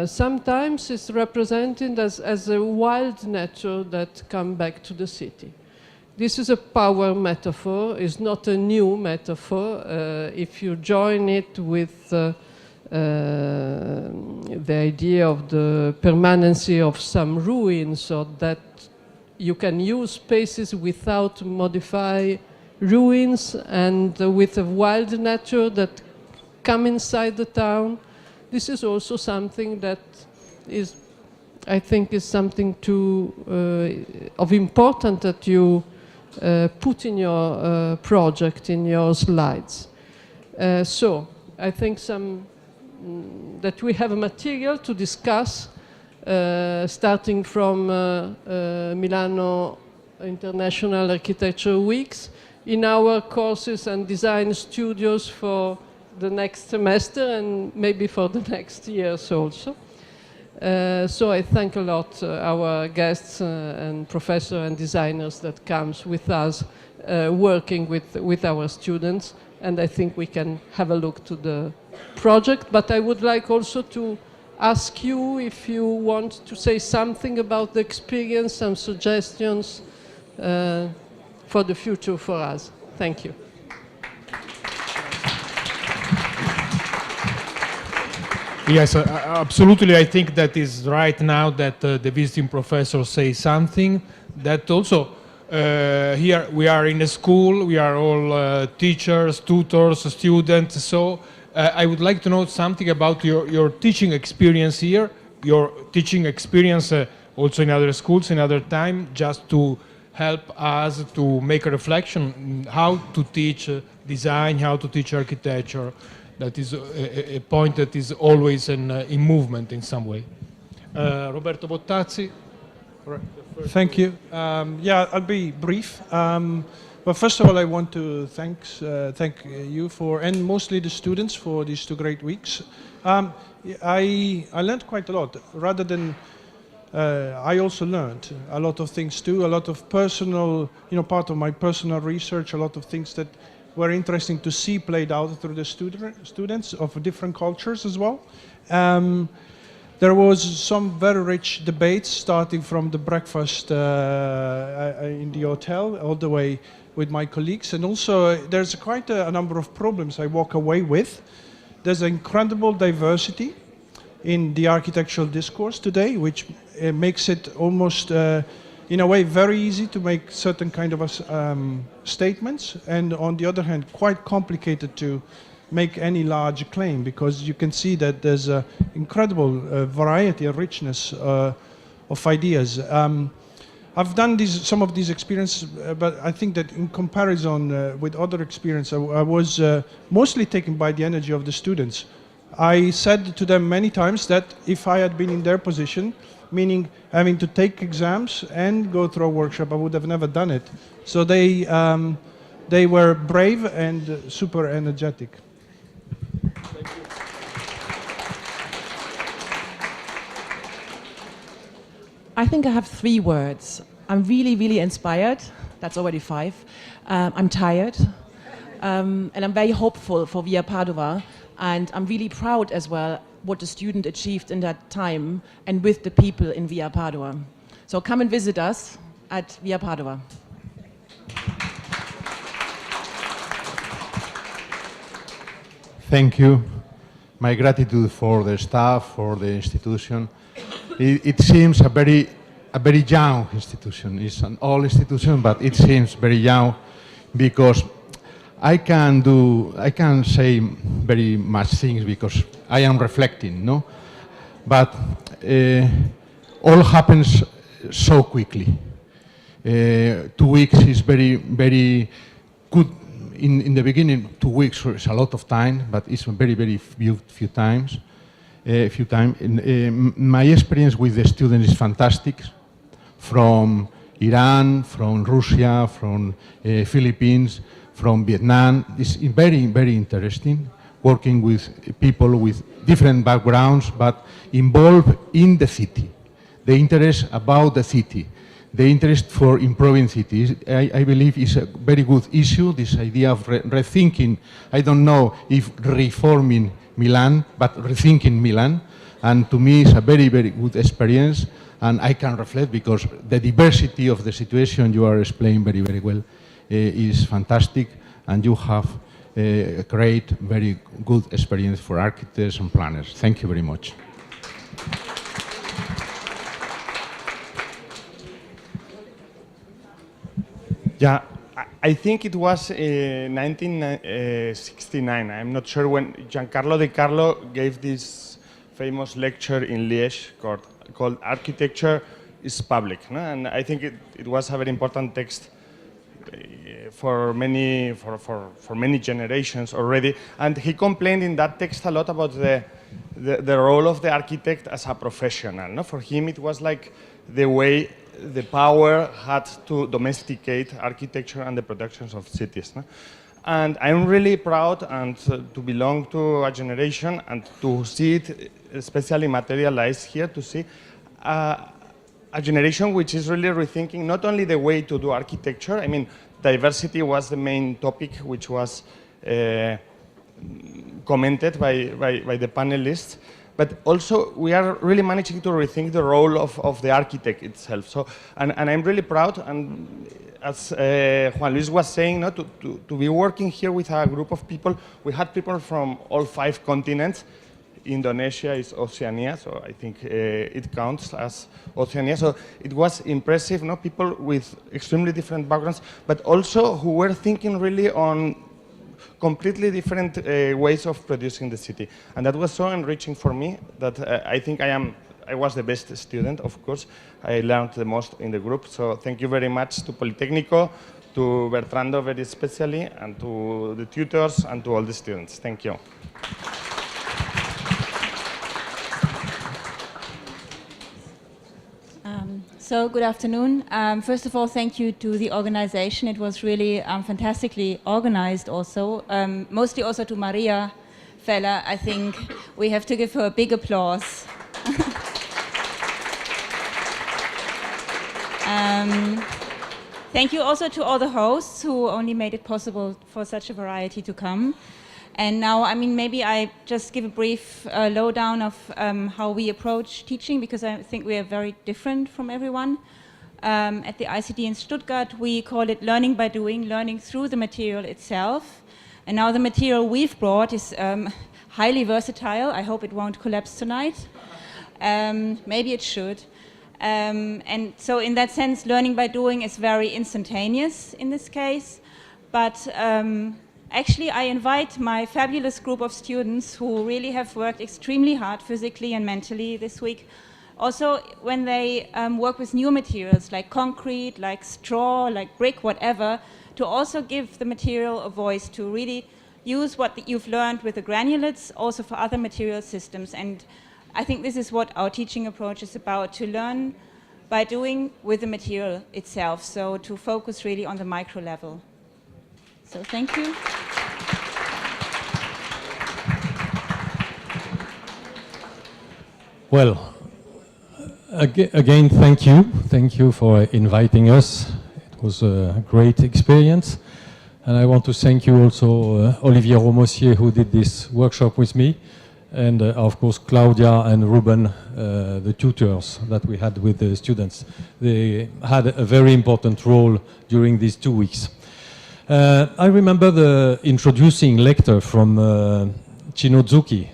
Sometimes it's represented as a wild nature that come back to the city. This is a power metaphor. It's not a new metaphor. If you join it with the idea of the permanency of some ruins, or that you can use spaces without modify ruins, and with a wild nature that come inside the town, this is also something that is, I think, is something of important that you put in your project, in your slides. So I think that we have a material to discuss, starting from Milano International Architecture Weeks, in our courses and design studios for the next semester and maybe for the next years also. So I thank a lot our guests and professors and designers that comes with us, working with our students, and I think we can have a look to the project. But I would like also to ask you if you want to say something about the experience, some suggestions for the future for us. Thank you. Yes, absolutely. I think that is right now that the visiting professor says something. That also here we are in a school. We are all teachers, tutors, students. So I would like to know something about your teaching experience here, your teaching experience also in other schools, in other time, just to help us to make a reflection how to teach design, how to teach architecture. That is a point that is always in movement in some way. Roberto Bottazzi. Thank you. Yeah, I'll be brief. But first of all, I want to thank you for, and mostly the students, for these 2 great weeks. I learned quite a lot. Rather than, I also learned a lot of things too, a lot of personal, part of my personal research, a lot of things that were interesting to see played out through the students of different cultures as well. There was some very rich debates, starting from the breakfast in the hotel all the way with my colleagues. And also there's quite a number of problems I walk away with. There's incredible diversity in the architectural discourse today, which makes it almost in a way very easy to make certain kind of statements, and on the other hand quite complicated to make any large claim, because you can see that there's an incredible variety and richness of ideas. I've done some of these experiences, but I think that in comparison with other experiences, I was mostly taken by the energy of the students. I said to them many times that if I had been in their position, meaning having to take exams and go through a workshop, I would have never done it. So they were brave and super energetic. Thank you. I think I have 3 words. I'm really, really inspired. That's already 5. I'm tired. And I'm very hopeful for Via Padova. And I'm really proud as well what the student achieved in that time and with the people in Via Padova. So come and visit us at Via Padova. Thank you. My gratitude for the staff, for the institution. It seems a very a very young institution. It's an old institution, but it seems very young because I can say very much things because I am reflecting, no? But all happens so quickly. 2 weeks is very, very good. In the beginning, 2 weeks is a lot of time, but it's very, very few times. My experience with the students is fantastic. From Iran, from Russia, from Philippines, from Vietnam. It's very, very interesting working with people with different backgrounds, but involved in the city. The interest about the city, the interest for improving cities, I believe is a very good issue, this idea of rethinking, I don't know if reforming Milan, but rethinking Milan. And to me, it's a very, very good experience. And I can reflect because the diversity of the situation you are explaining very, very well is fantastic. And you have a great, very good experience for architects and planners. Thank you very much. Yeah, I think it was 1969. I'm not sure when Giancarlo De Carlo gave this famous lecture in Liège called Architecture is Public. No? And I think it was a very important text for many generations already. And he complained in that text a lot about the role of the architect as a professional. No? For him, it was like the way the power had to domesticate architecture and the productions of cities. No? And I'm really proud and to belong to a generation and to see it especially materialized here, to see a generation which is really rethinking not only the way to do architecture. I mean, diversity was the main topic which was commented by the panelists, but also we are really managing to rethink the role of the architect itself. So, and I'm really proud, and as Juan Luis was saying, no, to be working here with a group of people. We had people from all 5 continents. Indonesia is Oceania, so I think it counts as Oceania. So it was impressive, no? People with extremely different backgrounds, but also who were thinking really on completely different ways of producing the city. And that was so enriching for me that I think I was the best student, of course. I learned the most in the group. So thank you very much to Politecnico, to Bertrando very especially, and to the tutors and to all the students. Thank you. So good afternoon. First of all, thank you to the organization. It was really fantastically organized also. Mostly also to Maria Feller. I think we have to give her a big applause. Thank you also to all the hosts who only made it possible for such a variety to come. And now, I mean, maybe I just give a brief lowdown of how we approach teaching, because I think we are very different from everyone. At the ICD in Stuttgart, we call it learning by doing, learning through the material itself. And now the material we've brought is highly versatile. I hope it won't collapse tonight. Maybe it should. And so in that sense, learning by doing is very instantaneous in this case. But actually, I invite my fabulous group of students who really have worked extremely hard physically and mentally this week. Also, when they work with new materials like concrete, like straw, like brick, whatever, to also give the material a voice, to really use what you've learned with the granulates also for other material systems. And I think this is what our teaching approach is about, to learn by doing with the material itself. So to focus really on the micro level. So thank you. Well, again, thank you. Thank you for inviting us. It was a great experience. And I want to thank you also, Olivier Romossier, who did this workshop with me. And of course, Claudia and Ruben, the tutors that we had with the students. They had a very important role during these 2 weeks. I remember the introducing lecture from Chinozuki,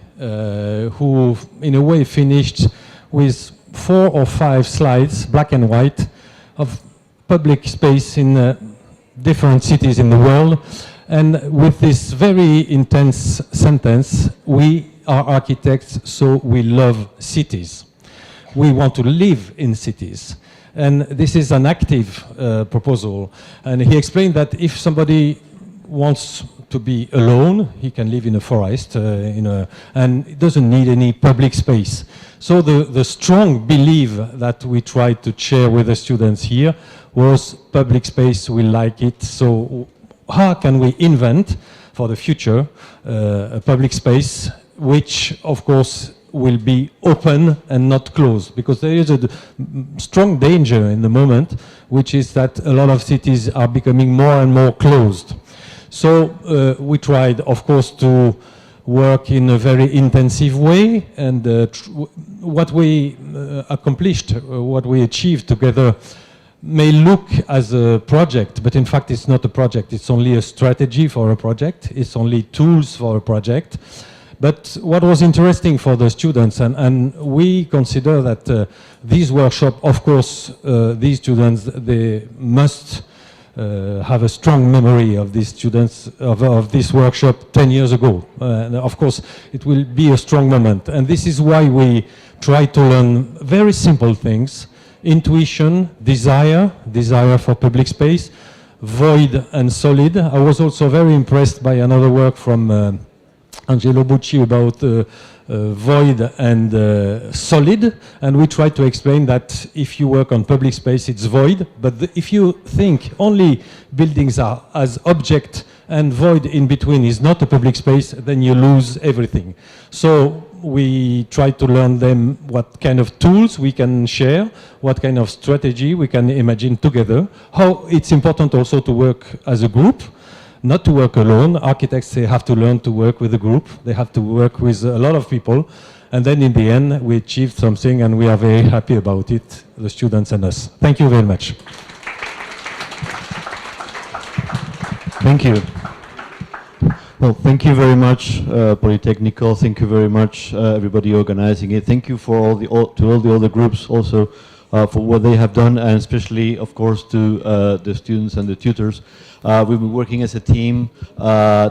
who in a way finished with 4 or 5 slides, black and white, of public space in different cities in the world. And with this very intense sentence, we are architects, so we love cities. We want to live in cities. And this is an active proposal. And he explained that if somebody wants to be alone, he can live in a forest, and it doesn't need any public space. So the strong belief that we tried to share with the students here was public space, we like it. So how can we invent for the future a public space which, of course, will be open and not closed? Because there is a strong danger in the moment, which is that a lot of cities are becoming more and more closed. So we tried, of course, to work in a very intensive way, and what we accomplished, what we achieved together may look as a project, but in fact it's not a project. It's only a strategy for a project. It's only tools for a project. But what was interesting for the students, and we consider that these workshops, of course, these students, they must have a strong memory of these students, of this workshop 10 years ago. And of course, it will be a strong moment. And this is why we try to learn very simple things: intuition, desire for public space, void and solid. I was also very impressed by another work from Angelo Bucci about void and solid, and we try to explain that if you work on public space, it's void, but if you think only buildings are as object and void in between is not a public space, then you lose everything. So we try to learn them what kind of tools we can share, what kind of strategy we can imagine together, how it's important also to work as a group, not to work alone. Architects, they have to learn to work with a group. They have to work with a lot of people. And then in the end, we achieved something, and we are very happy about it, the students and us. Thank you very much. Thank you. Well, thank you very much, Polytechnical. Thank you very much, everybody organizing it. Thank you for all the other groups also for what they have done, and especially, of course, to the students and the tutors. We've been working as a team,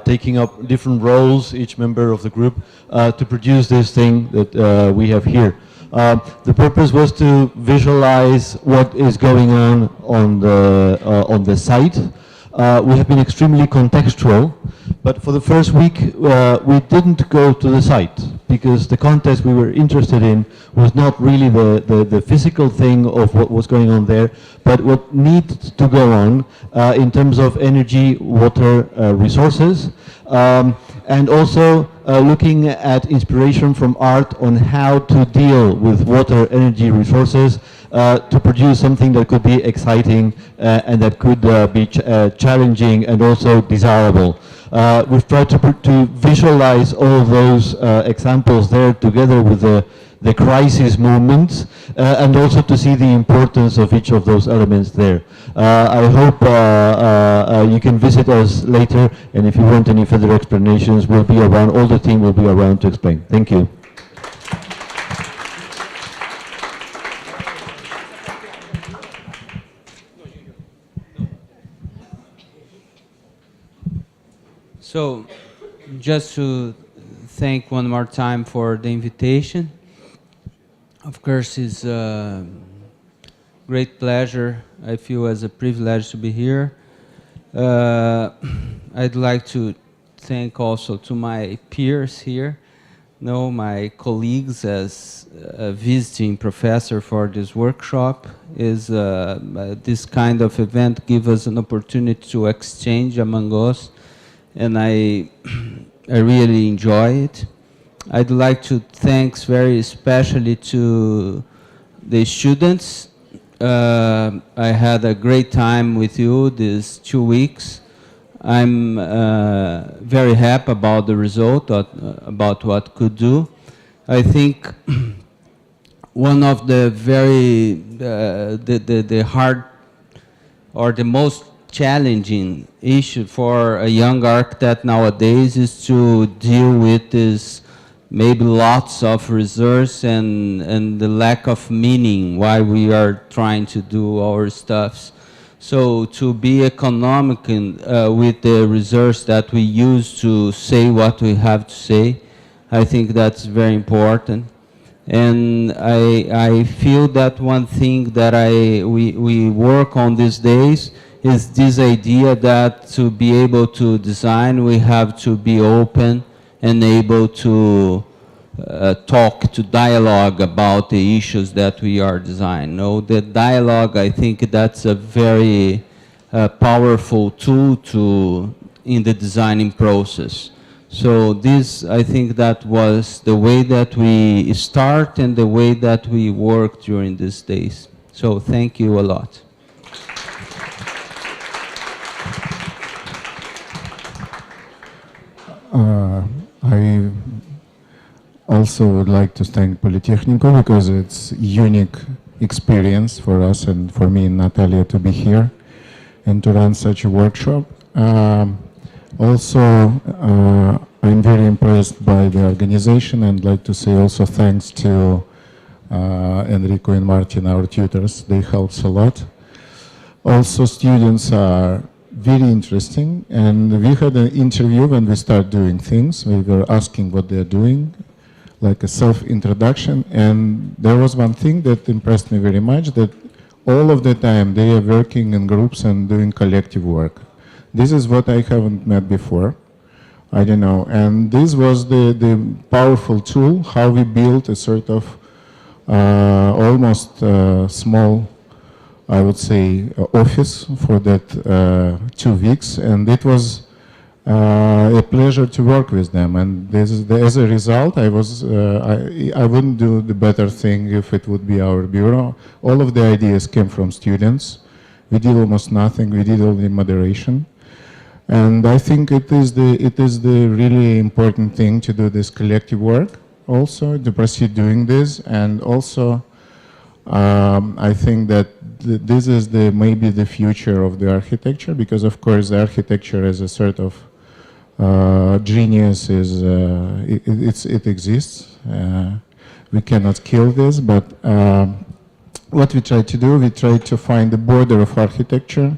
taking up different roles, each member of the group, to produce this thing that we have here. The purpose was to visualize what is going on the site. We have been extremely contextual, but for the first week we didn't go to the site because the context we were interested in was not really the physical thing of what was going on there, but what needs to go on in terms of energy, water, resources, and also looking at inspiration from art on how to deal with water, energy, resources, to produce something that could be exciting and that could be challenging and also desirable. We've tried to visualize all those examples there together with the crisis movements, and also to see the importance of each of those elements there. I hope you can visit us later, and if you want any further explanations, we'll be around, all the team will be around to explain. Thank you. So, just to thank one more time for the invitation. Of course, it's a great pleasure. I feel as a privilege to be here. I'd like to thank also to my peers here, my colleagues as a visiting professor for this workshop. This kind of event gives us an opportunity to exchange among us, and I really enjoy it. I'd like to thank very especially to the students. I had a great time with you these 2 weeks. I'm very happy about the result, about what could do. I think one of the the hard or the most challenging issue for a young architect nowadays is to deal with this maybe lots of resource and the lack of meaning why we are trying to do our stuffs. So to be economic with the resource that we use to say what we have to say, I think that's very important. And I feel that one thing that we work on these days is this idea that to be able to design, we have to be open and able to talk, to dialogue about the issues that we are designing. No, the dialogue, I think that's a very powerful tool in the designing process. So this, I think that was the way that we start and the way that we work during these days. So thank you a lot. I also would like to thank Polytechnico because it's a unique experience for us and for me and Natalia to be here and to run such a workshop. Also, I'm very impressed by the organization and like to say also thanks to Enrico and Martin, our tutors. They helped a lot. Also, students are very interesting, and we had an interview when we start doing things. We were asking what they're doing, like a self-introduction, and there was one thing that impressed me very much, that all of the time they are working in groups and doing collective work. This is what I haven't met before. I don't know. And this was the powerful tool, how we built a sort of almost small, I would say, office for that 2 weeks. And it was a pleasure to work with them. And this is as a result, I wouldn't do the better thing if it would be our bureau. All of the ideas came from students. We did almost nothing. We did only moderation. And I think it is the really important thing to do this collective work also, to proceed doing this. And also, I think that this is maybe the future of the architecture, because of course the architecture as a sort of genius it exists. We cannot kill this, but what we try to do, we try to find the border of architecture.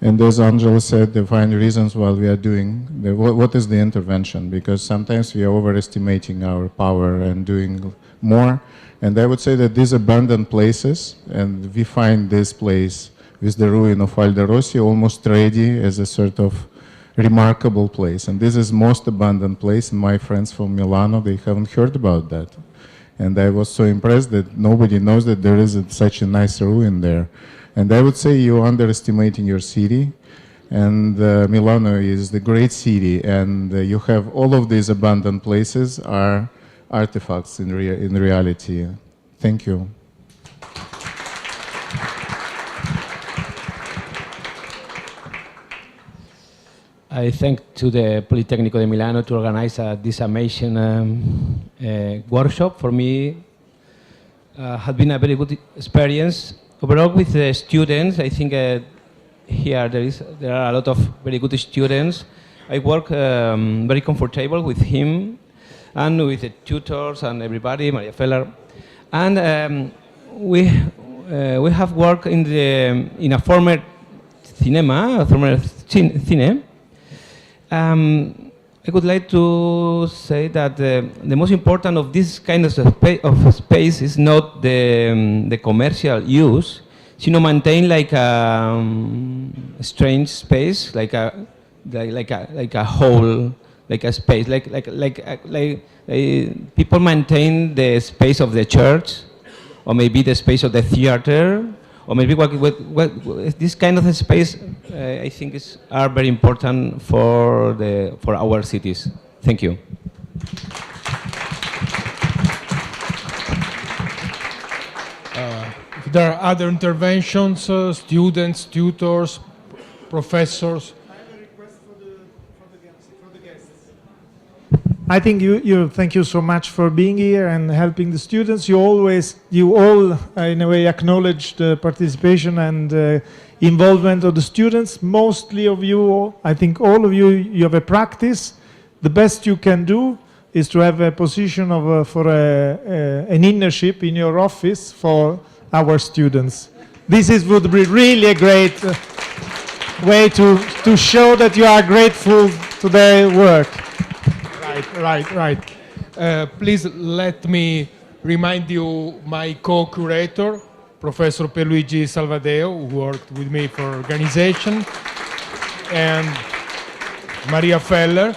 And as Angela said, to find reasons why we are doing, what is the intervention? Because sometimes we are overestimating our power and doing more. And I would say that these abandoned places, and we find this place with the ruin of Aldo Rossi almost ready as a sort of remarkable place. And this is most abandoned place. And my friends from Milano, they haven't heard about that. And I was so impressed that nobody knows that there is such a nice ruin there. And I would say you're underestimating your city. And Milano is the great city, and you have all of these abandoned places are artifacts in reality. Thank you. I thank to the Politecnico de Milano to organize this amazing workshop. For me, had been a very good experience. Overall, with the students, I think here there are a lot of very good students. I work very comfortable with him and with the tutors and everybody, Maria Feller. And we have worked in a former cinema, cine. I would like to say that the most important of this kind of space is not the commercial use, sino maintain like a strange space, like a whole, like a space, like people maintain the space of the church, or maybe the space of the theater, or maybe this kind of space, I think are very important for our cities. Thank you. If there are other interventions, students, tutors, professors. I think thank you so much for being here and helping the students. You all, in a way, acknowledge the participation and involvement of the students. Mostly of you, I think all of you, you have a practice. The best you can do, is to have a position of, for an internship in your office for our students. Would be really a great way to show that you are grateful to their work. Right. Please let me remind you my co-curator, Professor Pierluigi Salvadeo, who worked with me for organization, and Maria Feller,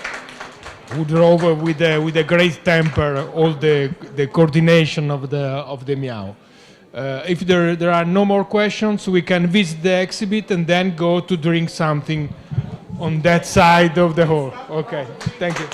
who drove with a great temper all the coordination of the Miaw. If there are no more questions, we can visit the exhibit and then go to drink something on that side of the hall. Okay, thank you.